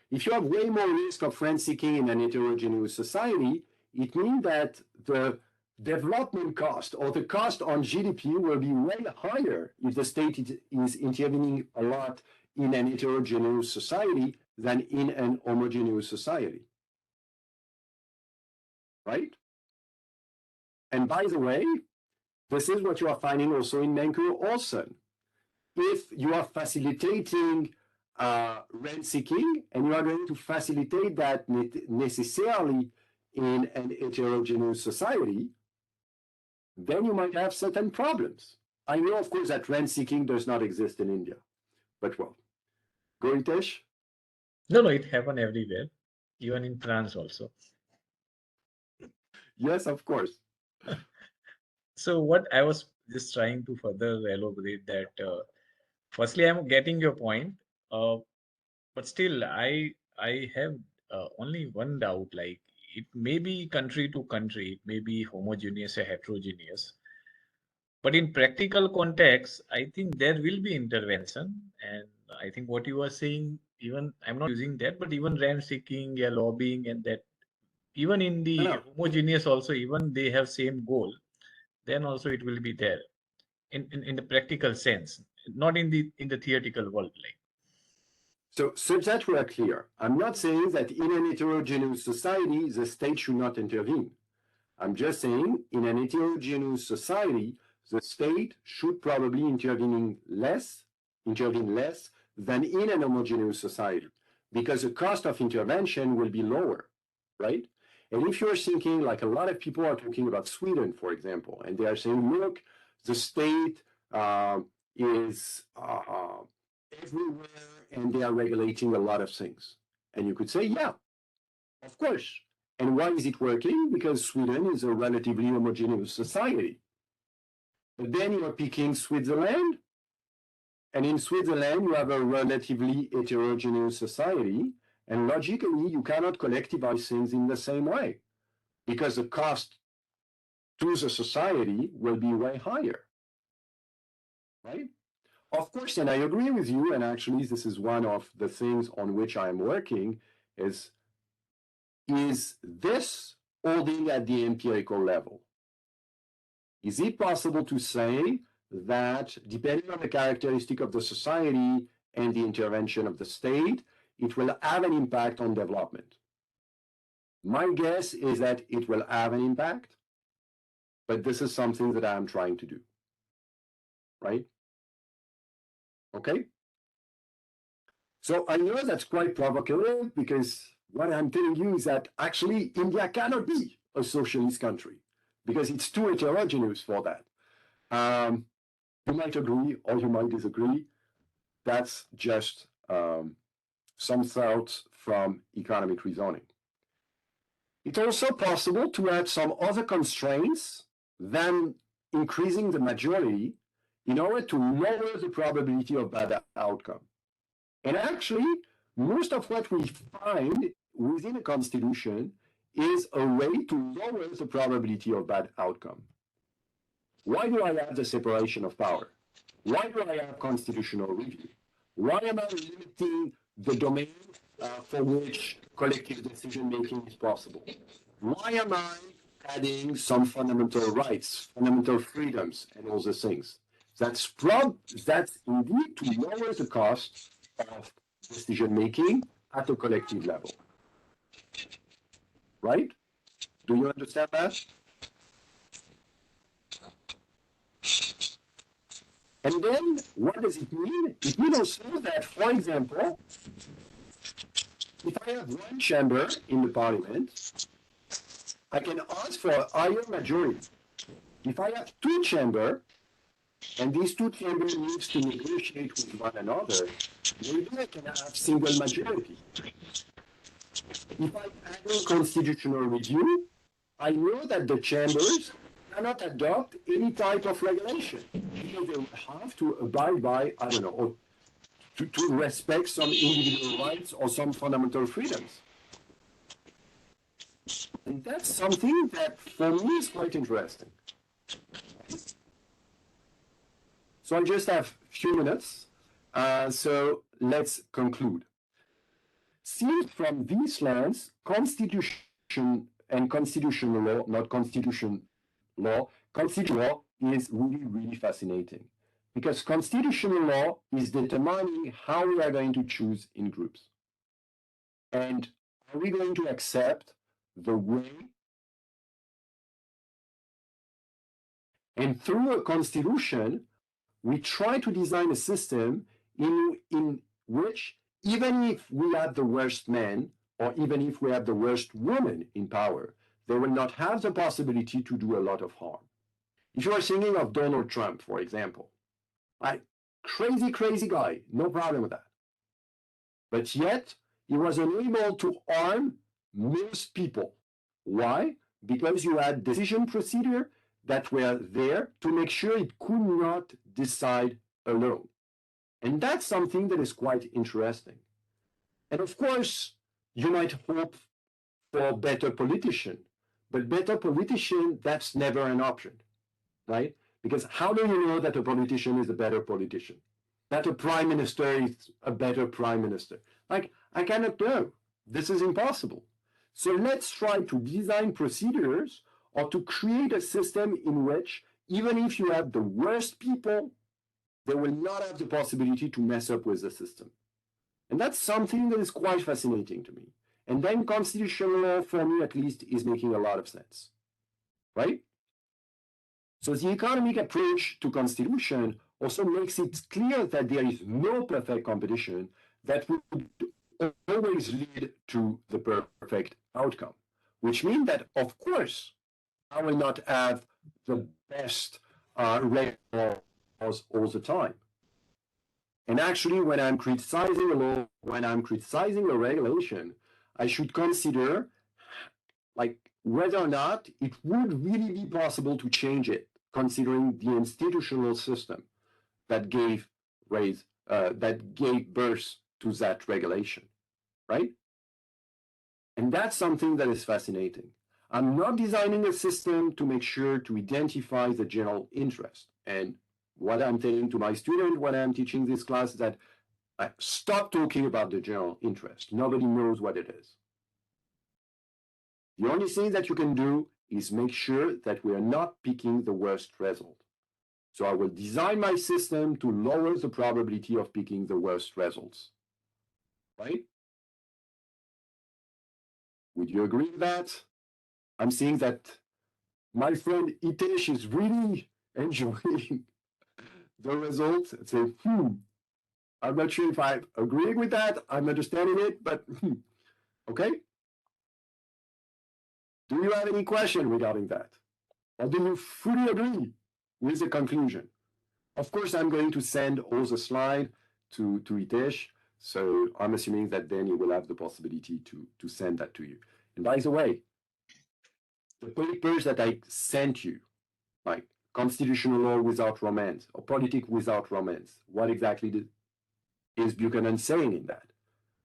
If you have way more risk of rent seeking in an heterogeneous society, it means that the development cost or the cost on GDP will be way higher if the state is intervening a lot in an heterogeneous society than in an homogeneous society, right? And by the way, this is what you are finding also in Nanterre Olsen. If you are facilitating rent seeking and you are going to facilitate that necessarily in an heterogeneous society, then you might have certain problems. I know, of course, that rent seeking does not exist in India, but well, go Hitesh. No, it happen everywhere, even in France also. Yes, of course. So what I was just trying to further elaborate that firstly I'm getting your point, but still I have only one doubt, like it may be country to country, it may be homogeneous or heterogeneous, but in practical context I think there will be intervention. And I think what you are saying, even I'm not using that, but even rent seeking, yeah, lobbying, and that even in the No. homogeneous also, even they have same goal, then also it will be there in the practical sense, not in the theoretical world. Like, So, such that we are clear, I'm not saying that in an heterogeneous society, the state should not intervene. I'm just saying in an heterogeneous society, the state should probably intervene less than in an homogeneous society, because the cost of intervention will be lower, right? And if you're thinking, like a lot of people are talking about Sweden, for example, and they are saying, look, the state is everywhere and they are regulating a lot of things. And you could say, yeah, of course. And why is it working? Because Sweden is a relatively homogeneous society. But then you are picking Switzerland, and in Switzerland you have a relatively heterogeneous society, and logically you cannot collectivize things in the same way because the cost to the society will be way higher, right? Of course, and I agree with you, and actually this is one of the things on which I am working, is this holding at the empirical level? Is it possible to say that depending on the characteristic of the society and the intervention of the state, it will have an impact on development. My guess is that it will have an impact, but this is something that I'm trying to do, right? Okay? So I know that's quite provocative because what I'm telling you is that actually India cannot be a socialist country because it's too heterogeneous for that. You might agree or you might disagree. That's just some thoughts from economic reasoning. It's also possible to add some other constraints than increasing the majority in order to lower the probability of bad outcome. And actually, most of what we find within a constitution is a way to lower the probability of bad outcome. Why do I have the separation of power? Why do I have constitutional review? Why am I limiting the domain for which collective decision-making is possible? Why am I adding some fundamental rights, fundamental freedoms, and all those things? That's indeed to lower the cost of decision-making at a collective level. Right? Do you understand that? And then, what does it mean? It means also that, for example, if I have one chamber in the parliament, I can ask for a higher majority. If I have two chambers, and these two chambers need to negotiate with one another, maybe I can have single majority. If I add constitutional review, I know that the chambers cannot adopt any type of regulation because they will have to abide by, I don't know, or to respect some individual rights or some fundamental freedoms. And that's something that for me is quite interesting. So I just have a few minutes, so let's conclude. Seen from this lens, constitution and constitutional law, not constitution law, constitutional law is really, really fascinating because constitutional law is determining how we are going to choose in groups. And are we going to accept the way? And through a constitution, we try to design a system in which, even if we have the worst men, or even if we have the worst women in power, they will not have the possibility to do a lot of harm. If you are thinking of Donald Trump, for example, like crazy, crazy guy, no problem with that. But yet, he was unable to harm most people. Why? Because you had decision procedure that were there to make sure it could not decide alone. And that's something that is quite interesting. And of course, you might hope for a better politician, but better politician, that's never an option, right? Because how do you know that a politician is a better politician? That a prime minister is a better prime minister? Like, I cannot know. This is impossible. So let's try to design procedures or to create a system in which, even if you have the worst people, they will not have the possibility to mess up with the system. And that's something that is quite fascinating to me. And then constitutional law, for me at least, is making a lot of sense, right? So the economic approach to constitution also makes it clear that there is no perfect competition that would always lead to the perfect outcome, which means that, of course, I will not have the best laws all the time. And actually, when I'm criticizing a law, when I'm criticizing a regulation, I should consider like whether or not it would really be possible to change it, considering the institutional system that gave birth to that regulation, right? And that's something that is fascinating. I'm not designing a system to make sure to identify the general interest. And what I'm telling to my student when I'm teaching this class is that stop talking about the general interest. Nobody knows what it is. The only thing that you can do is make sure that we are not picking the worst result. So I will design my system to lower the probability of picking the worst results. Right? Would you agree with that? I'm seeing that my friend Hitesh is really enjoying the results. Say, I'm not sure if I agree with that. I'm understanding it, but okay. Do you have any question regarding that? Or do you fully agree with the conclusion? Of course, I'm going to send all the slide to Hitesh. So I'm assuming that then you will have the possibility to send that to you. And by the way, the papers that I sent you, like constitutional law without romance or politics without romance, what exactly is Buchanan saying in that?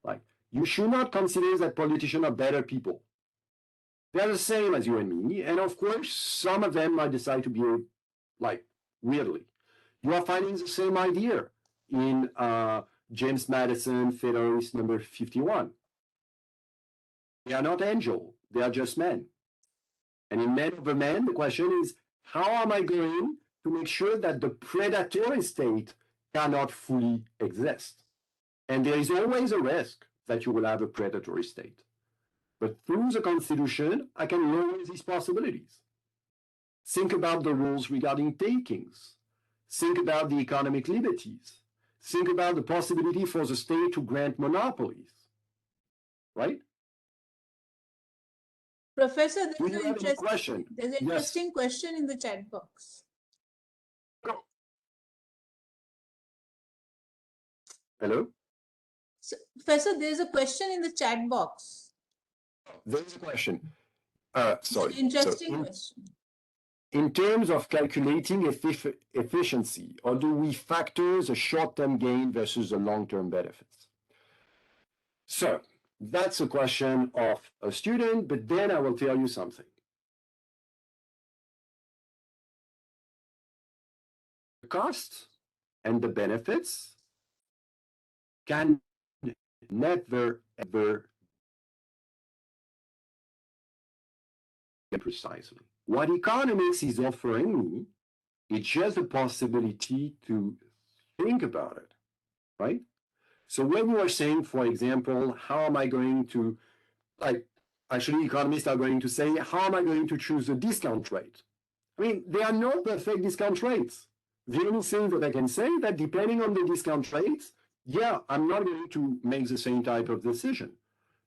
Like, you should not consider that politicians are better people. They're the same as you and me. And of course, some of them might decide to behave like weirdly. You are finding the same idea in James Madison, Federalist number 51. They are not angels, they are just men. And in Men Over Men, the question is, how am I going to make sure that the predatory state cannot fully exist? And there is always a risk that you will have a predatory state. But through the Constitution, I can lower these possibilities. Think about the rules regarding takings. Think about the economic liberties. Think about the possibility for the state to grant monopolies. Right? Professor, Do you have any question? there's an interesting question in the chat box. Go. Hello? So, Professor, there's a question in the chat box. There's a question. Sorry. It's an interesting question. In terms of calculating efficiency, or do we factor the short-term gain versus the long-term benefits? So that's a question of a student, but then I will tell you something. The costs and the benefits can never, ever precisely. What economics is offering me is just a possibility to think about it, right? So when you are saying, for example, how am I going to, like, actually economists are going to say, how am I going to choose a discount rate? I mean, there are no perfect discount rates. The only thing that I can say is that depending on the discount rates, yeah, I'm not going to make the same type of decision.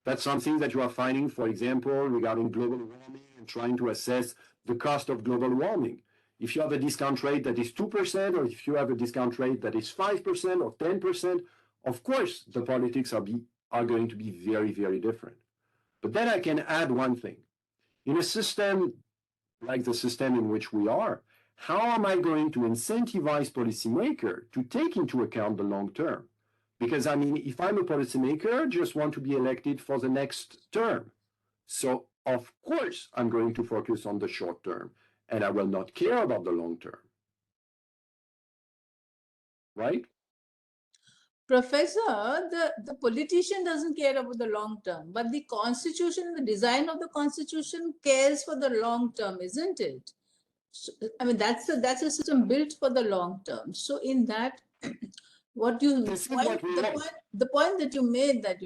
That's something that you are finding, for example, regarding global warming and trying to assess the cost of global warming. If you have a discount rate that is 2%, or if you have a discount rate that is 5% or 10%, of course, the politics are going to be very, very different. But then I can add one thing. In a system like the system in which we are, how am I going to incentivize policymakers to take into account the long term? Because, I mean, if I'm a policymaker, I just want to be elected for the next term. So, of course, I'm going to focus on the short term, and I will not care about the long term. Right? Professor, the politician doesn't care about the long term, but the constitution, the design of the constitution cares for the long term, isn't it? So, I mean, that's a system built for the long term. So in that, what you the point that you made that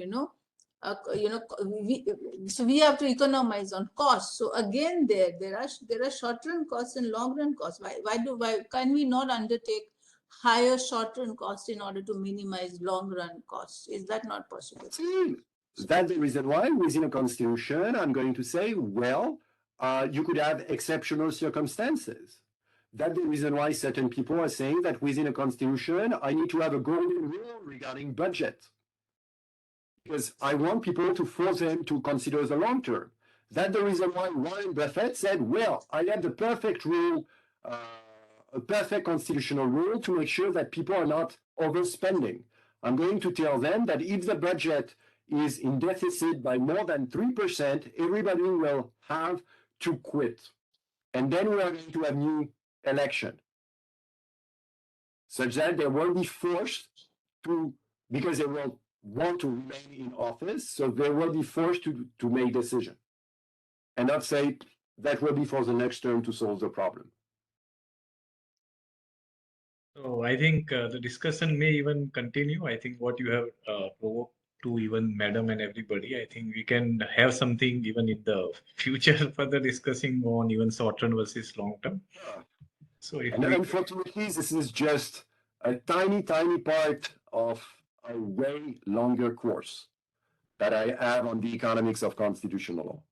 we have to economize on costs. So again, there are short-run costs and long-run costs. Why can we not undertake higher short-run costs in order to minimize long-run costs? Is that not possible? That's the reason why within a constitution, I'm going to say, well, you could have exceptional circumstances. That's the reason why certain people are saying that within a constitution, I need to have a golden rule regarding budget. Because I want people to force them to consider the long term. That's the reason why Warren Buffett said, well, I have the perfect rule, a perfect constitutional rule to make sure that people are not overspending. I'm going to tell them that if the budget is in deficit by more than 3%, everybody will have to quit. And then we are going to have new election, such that they will be forced to, because they will want to remain in office, so they will be forced to make decision and not say that will be for the next term to solve the problem. So I think the discussion may even continue. I think what you have provoked to even Madam and everybody, I think we can have something even in the future further discussing on even short term versus long term. Yeah. So if And we unfortunately, this is just a tiny, tiny part of a way longer course that I have on the economics of constitutional law.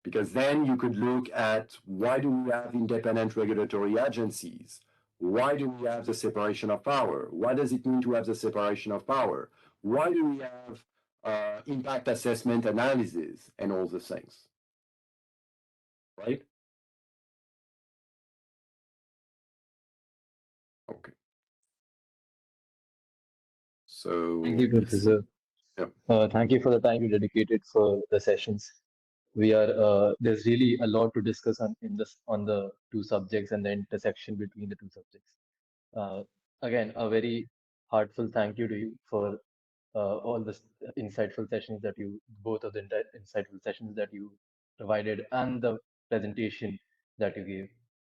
Because then you could look at why do we have independent regulatory agencies? Why do we have the separation of power? What does it mean to have the separation of power? Why do we have impact assessment analysis and all the things? Right? Okay. So Thank you, Professor. Yeah. Thank you for the time you dedicated for the sessions. We are there's really a lot to discuss on the two subjects and the intersection between the two subjects. Uh, Again, a very heartfelt thank you to you for all the insightful sessions that you, both of the insightful sessions that you provided and the presentation that you gave.